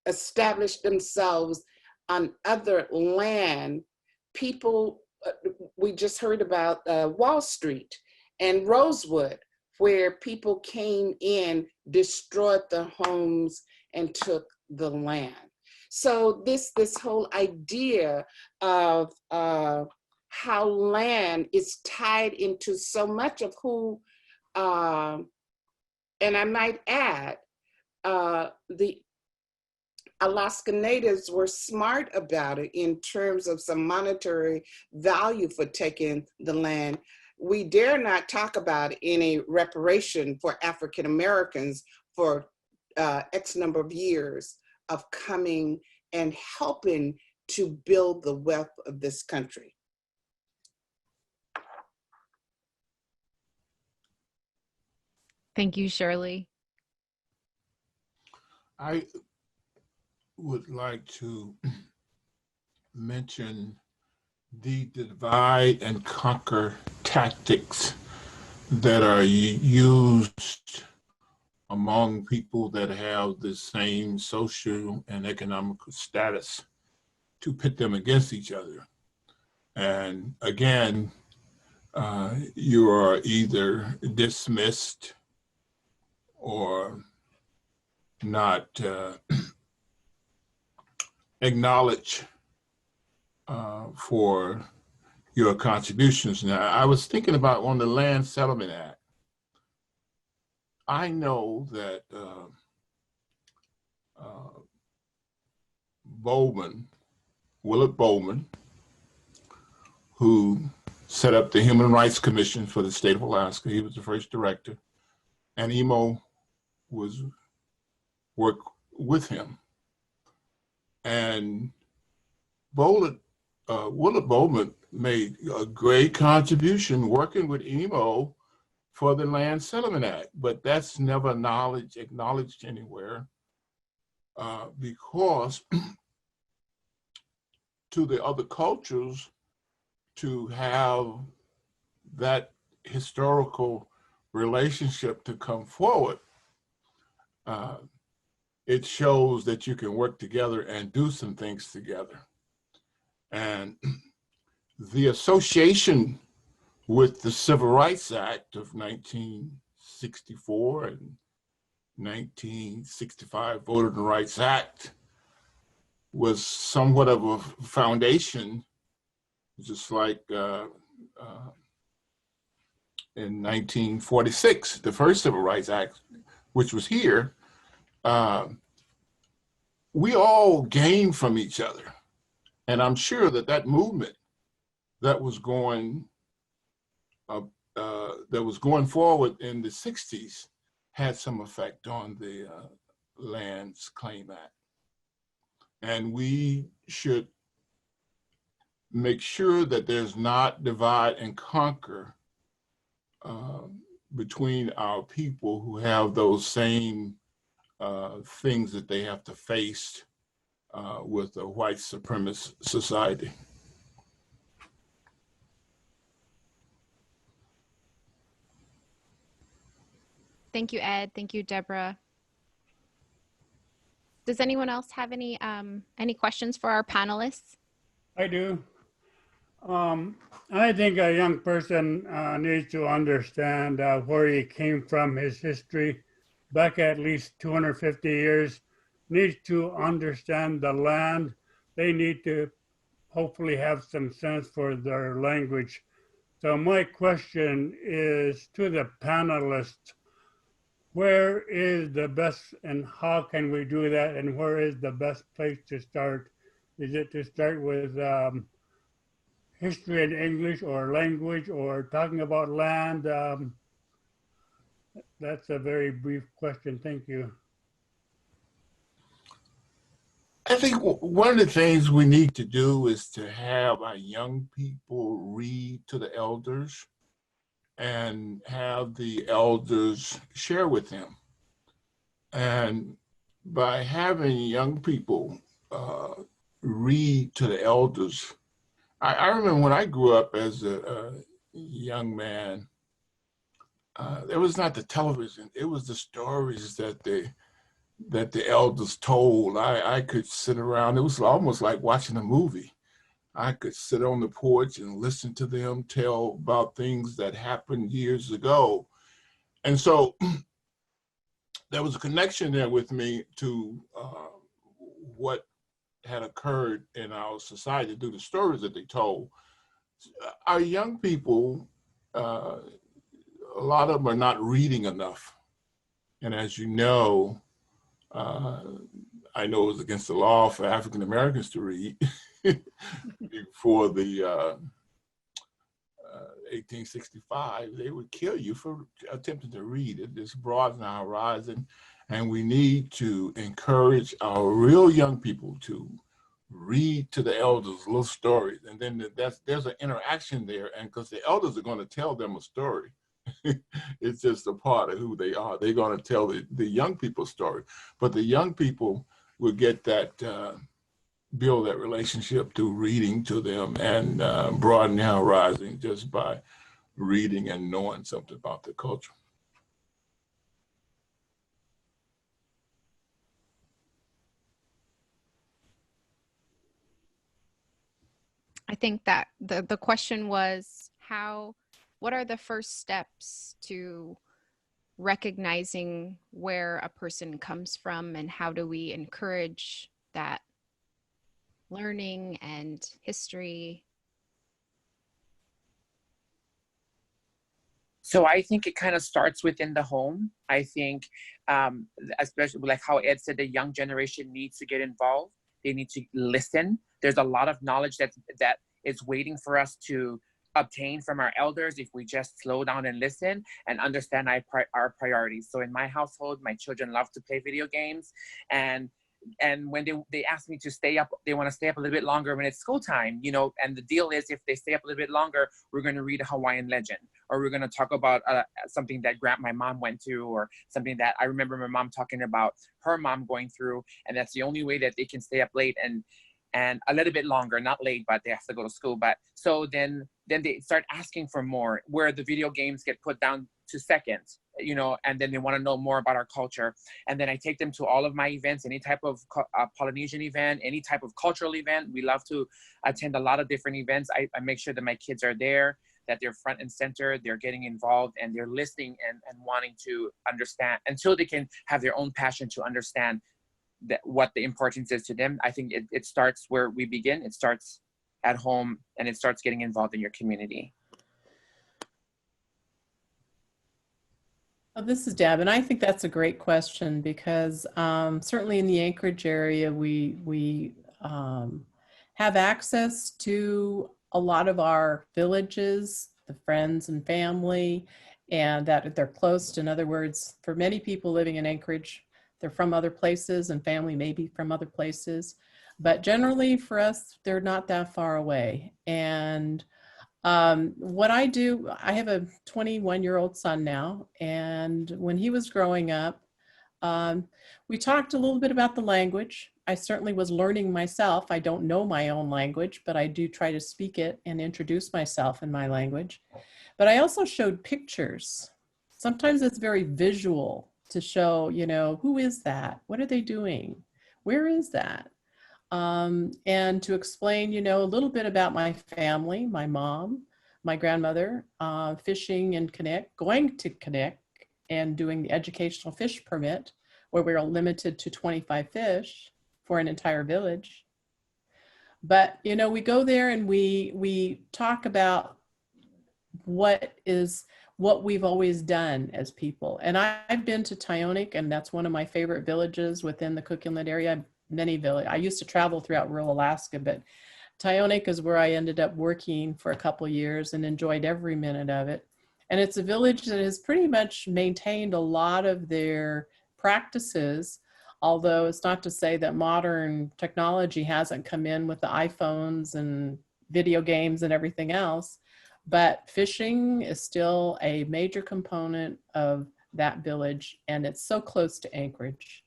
[SPEAKER 7] establish themselves on other land, people, we just heard about Wall Street and Rosewood, where people came in, destroyed the homes, and took the land. So this whole idea of how land is tied into so much of who, and I might add, the Alaska Natives were smart about it in terms of some monetary value for taking the land. We dare not talk about any reparation for African Americans for X number of years of coming and helping to build the wealth of this country.
[SPEAKER 2] Thank you, Shirley.
[SPEAKER 4] I would like to mention the divide and conquer tactics that are used among people that have the same social and economical status to pit them against each other. And again, you are either dismissed or not acknowledged for your contributions. Now, I was thinking about on the Land Settlement Act. I know that Willard Bowman, who set up the Human Rights Commission for the state of Alaska, he was the first director, and Emo was worked with him. And Willard Bowman made a great contribution working with Emo for the Land Settlement Act, but that's never acknowledged anywhere because to the other cultures to have that historical relationship to come forward, it shows that you can work together and do some things together. And the association with the Civil Rights Act of 1964 and 1965 Voting Rights Act was somewhat of a foundation, just like in 1946, the first Civil Rights Act, which was here. We all gained from each other. And I'm sure that that movement that was going forward in the 60s had some effect on the Lands Claim Act. And we should make sure that there's not divide and conquer between our people who have those same things that they have to face with a white supremacist society.
[SPEAKER 2] Thank you, Ed. Thank you, Debra. Does anyone else have any questions for our panelists?
[SPEAKER 5] I do. I think a young person needs to understand where he came from, his history, back at least 250 years, needs to understand the land. They need to hopefully have some sense for their language. So my question is to the panelists, where is the best and how can we do that, and where is the best place to start? Is it to start with history and English or language or talking about land? That's a very brief question. Thank you.
[SPEAKER 4] I think one of the things we need to do is to have our young people read to the elders and have the elders share with them. And by having young people read to the elders, I remember when I grew up as a young man, it was not the television, it was the stories that the elders told. I could sit around, it was almost like watching a movie. I could sit on the porch and listen to them tell about things that happened years ago. And so there was a connection there with me to what had occurred in our society through the stories that they told. Our young people, a lot of them are not reading enough. And as you know, I know it was against the law for African Americans to read before the 1865. They would kill you for attempting to read. It just broadens our horizon, and we need to encourage our real young people to read to the elders little stories, and then there's an interaction there, and because the elders are going to tell them a story. It's just a part of who they are. They're going to tell the young people's story, but the young people will get that, build that relationship through reading to them and broaden their horizon just by reading and knowing something about the culture.
[SPEAKER 2] I think that the question was what are the first steps to recognizing where a person comes from, and how do we encourage that learning and history?
[SPEAKER 3] So I think it kind of starts within the home. I think, especially like how Ed said, the young generation needs to get involved. They need to listen. There's a lot of knowledge that is waiting for us to obtain from our elders if we just slow down and listen and understand our priorities. So in my household, my children love to play video games, and when they ask me to stay up, they want to stay up a little bit longer when it's school time, you know, and the deal is if they stay up a little bit longer, we're going to read a Hawaiian legend, or we're going to talk about something that my mom went through, or something that I remember my mom talking about her mom going through, and that's the only way that they can stay up late and a little bit longer, not late, but they have to go to school. But so then they start asking for more, where the video games get put down to second, you know, and then they want to know more about our culture. And then I take them to all of my events, any type of Polynesian event, any type of cultural event. We love to attend a lot of different events. I make sure that my kids are there, that they're front and center, they're getting involved, and they're listening and wanting to understand until they can have their own passion to understand what the importance is to them. I think it starts where we begin. It starts at home, and it starts getting involved in your community.
[SPEAKER 1] Oh, this is Deb, and I think that's a great question because certainly in the Anchorage area, we have access to a lot of our villages, the friends and family, and that they're close. In other words, for many people living in Anchorage, they're from other places, and family may be from other places. But generally for us, they're not that far away. And what I do, I have a 21-year-old son now, and when he was growing up, we talked a little bit about the language. I certainly was learning myself. I don't know my own language, but I do try to speak it and introduce myself in my language. But I also showed pictures. Sometimes it's very visual to show, you know, who is that? What are they doing? Where is that? And to explain, you know, a little bit about my family, my mom, my grandmother, fishing in Quaq, going to Quaq and doing the educational fish permit, where we are limited to 25 fish for an entire village. But, you know, we go there and we talk about what we've always done as people. And I've been to Tyonek, and that's one of my favorite villages within the Cook Inlet area. Many villages. I used to travel throughout rural Alaska, but Tyonek is where I ended up working for a couple of years and enjoyed every minute of it. And it's a village that has pretty much maintained a lot of their practices, although it's not to say that modern technology hasn't come in with the iPhones and video games and everything else. But fishing is still a major component of that village, and it's so close to Anchorage,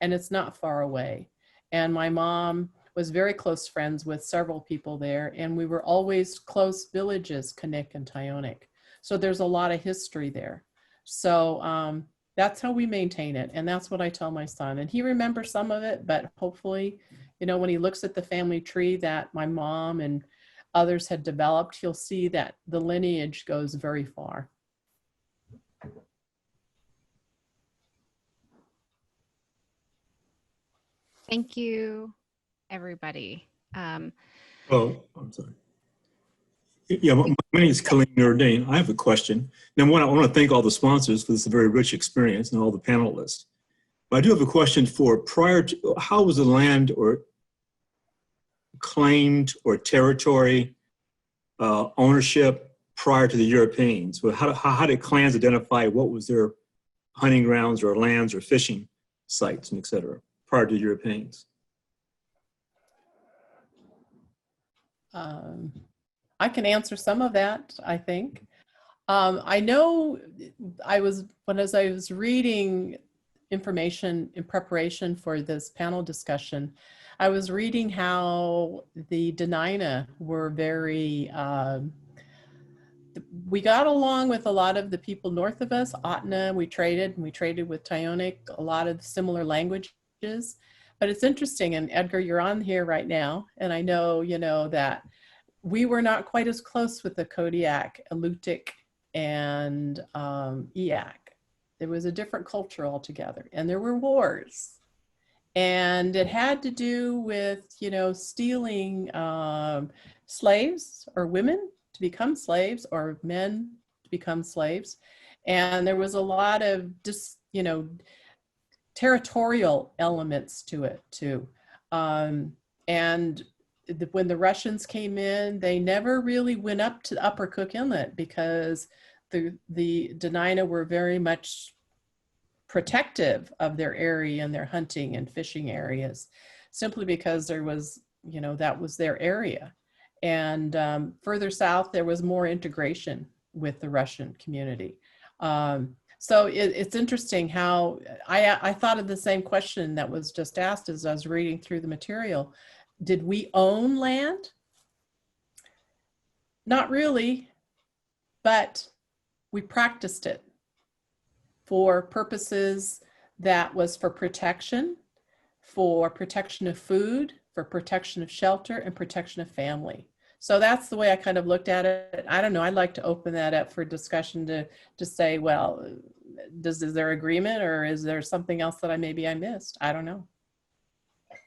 [SPEAKER 1] and it's not far away. And my mom was very close friends with several people there, and we were always close villages, Quaq and Tyonek. So there's a lot of history there. So that's how we maintain it, and that's what I tell my son. And he remembers some of it, but hopefully, you know, when he looks at the family tree that my mom and others had developed, he'll see that the lineage goes very far.
[SPEAKER 2] Thank you, everybody.
[SPEAKER 8] Oh, I'm sorry. Yeah, my name is Khalil Nuruddin. I have a question. Number one, I want to thank all the sponsors for this very rich experience and all the panelists. But I do have a question for how was the land or claimed or territory ownership prior to the Europeans? Well, how did clans identify what was their hunting grounds or lands or fishing sites and et cetera prior to the Europeans?
[SPEAKER 1] I can answer some of that, I think. I know as I was reading information in preparation for this panel discussion, I was reading how the Dena'ina were very, we got along with a lot of the people north of us. Otna, we traded with Tyonek, a lot of similar languages. But it's interesting, and Edgar, you're on here right now, and I know, you know, that we were not quite as close with the Kodiak, Alutiiq, and Eyak. There was a different culture altogether, and there were wars. And it had to do with, you know, stealing slaves or women to become slaves or men to become slaves. And there was a lot of just, you know, territorial elements to it too. And when the Russians came in, they never really went up to Upper Cook Inlet because the Dena'ina were very much protective of their area and their hunting and fishing areas, simply because there was, you know, that was their area. And further south, there was more integration with the Russian community. So it's interesting how I thought of the same question that was just asked as I was reading through the material. Did we own land? Not really, but we practiced it for purposes that was for protection of food, for protection of shelter, and protection of family. So that's the way I kind of looked at it. I don't know, I'd like to open that up for discussion to say, well, is there agreement, or is there something else that maybe I missed? I don't know.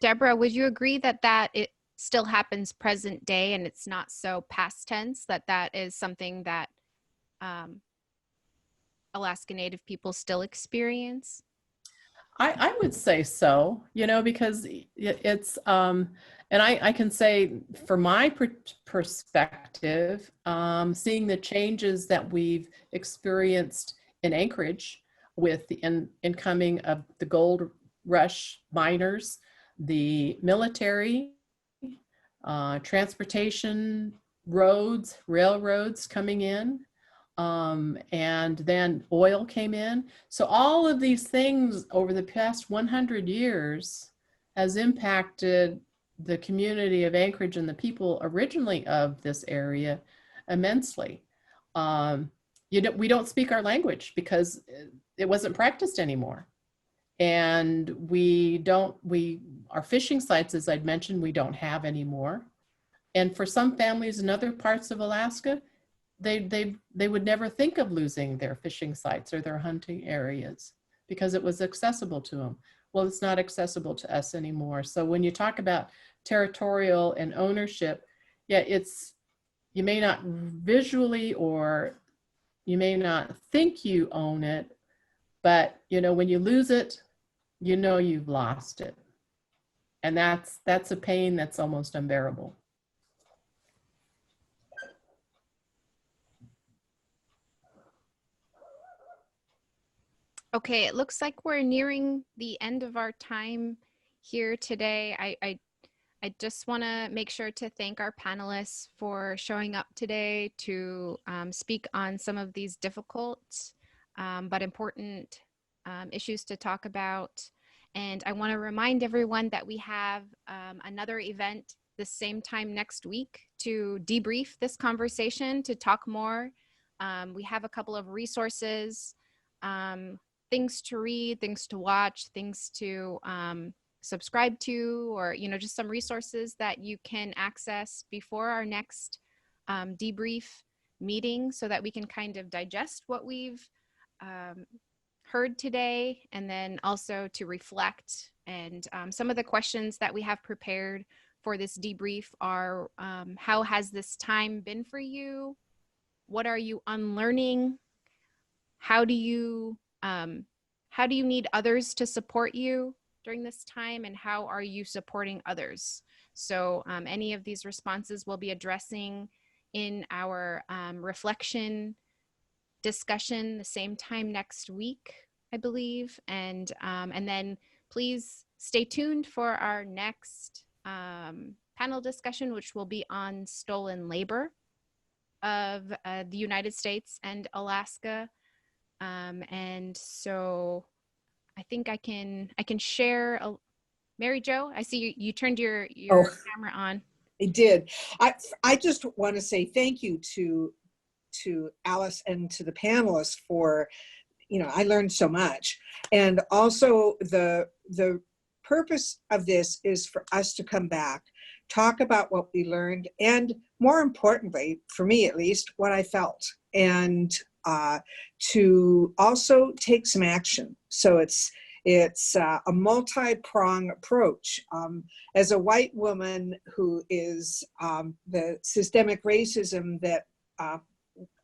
[SPEAKER 2] Debra, would you agree that it still happens present day and it's not so past tense, that is something that Alaska Native people still experience?
[SPEAKER 1] I would say so, you know, because it's, and I can say from my perspective, seeing the changes that we've experienced in Anchorage with the incoming of the gold rush miners, the military, transportation, roads, railroads coming in, and then oil came in. So all of these things over the past 100 years has impacted the community of Anchorage and the people originally of this area immensely. We don't speak our language because it wasn't practiced anymore. And our fishing sites, as I'd mentioned, we don't have anymore. And for some families in other parts of Alaska, they would never think of losing their fishing sites or their hunting areas because it was accessible to them. Well, it's not accessible to us anymore. So when you talk about territorial and ownership, yeah, you may not visually, or you may not think you own it, but you know, when you lose it, you know you've lost it. And that's a pain that's almost unbearable.
[SPEAKER 2] Okay, it looks like we're nearing the end of our time here today. I just want to make sure to thank our panelists for showing up today to speak on some of these difficult but important issues to talk about. And I want to remind everyone that we have another event the same time next week to debrief this conversation, to talk more. We have a couple of resources, things to read, things to watch, things to subscribe to, or, you know, just some resources that you can access before our next debrief meeting so that we can kind of digest what we've heard today, and then also to reflect. And some of the questions that we have prepared for this debrief are, how has this time been for you? What are you unlearning? How do you need others to support you during this time, and how are you supporting others? So any of these responses we'll be addressing in our reflection discussion the same time next week, I believe. And then please stay tuned for our next panel discussion, which will be on stolen labor. of the United States and Alaska. And so I think I can share. Mary Jo, I see you turned your camera on.
[SPEAKER 9] I did. I just want to say thank you to Alice and to the panelists for, I learned so much. And also the purpose of this is for us to come back, talk about what we learned, and more importantly, for me at least, what I felt, and to also take some action. So it's a multi-pronged approach. As a white woman who is the systemic racism that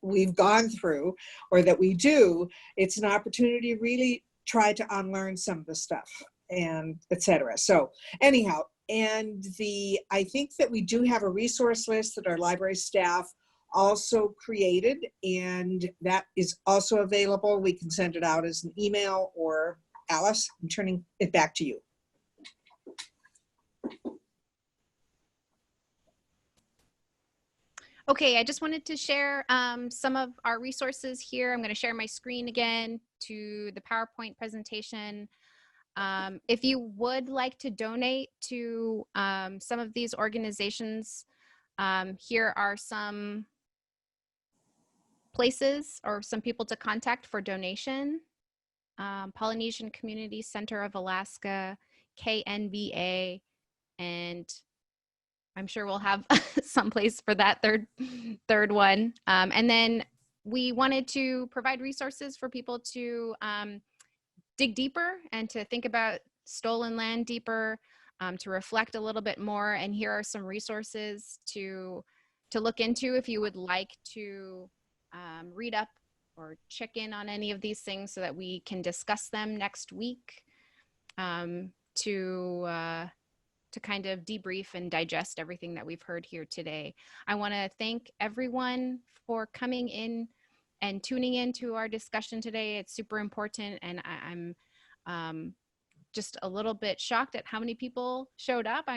[SPEAKER 9] we've gone through, or that we do, it's an opportunity to really try to unlearn some of the stuff, and etc. So anyhow, and I think that we do have a resource list that our library staff also created, and that is also available. We can send it out as an email, or Alice, I'm turning it back to you.
[SPEAKER 2] Okay, I just wanted to share some of our resources here. I'm going to share my screen again to the PowerPoint presentation. If you would like to donate to some of these organizations, here are some places or some people to contact for donation. Polynesian Community Center of Alaska, KNVA, and I'm sure we'll have some place for that third one. And then we wanted to provide resources for people to dig deeper and to think about stolen land deeper, to reflect a little bit more. And here are some resources to look into if you would like to read up or check in on any of these things so that we can discuss them next week, to kind of debrief and digest everything that we've heard here today. I want to thank everyone for coming in and tuning into our discussion today. It's super important, and I'm just a little bit shocked at how many people showed up.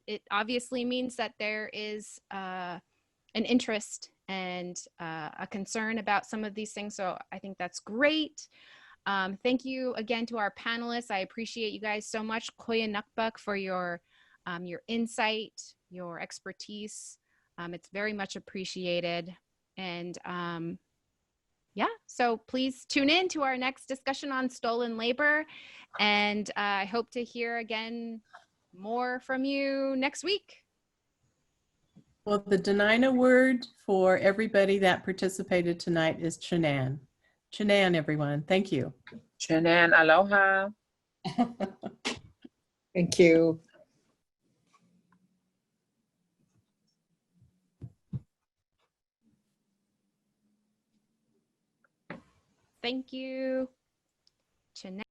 [SPEAKER 2] It obviously means that there is an interest and a concern about some of these things, so I think that's great. Thank you again to our panelists. I appreciate you guys so much. Koya Nukbuk for your insight, your expertise. It's very much appreciated. And yeah, so please tune in to our next discussion on stolen labor. And I hope to hear again more from you next week.
[SPEAKER 1] Well, the Dena'ina word for everybody that participated tonight is Chanan. Chanan, everyone. Thank you.
[SPEAKER 3] Chanan, aloha.
[SPEAKER 9] Thank you.
[SPEAKER 2] Thank you. Chanan.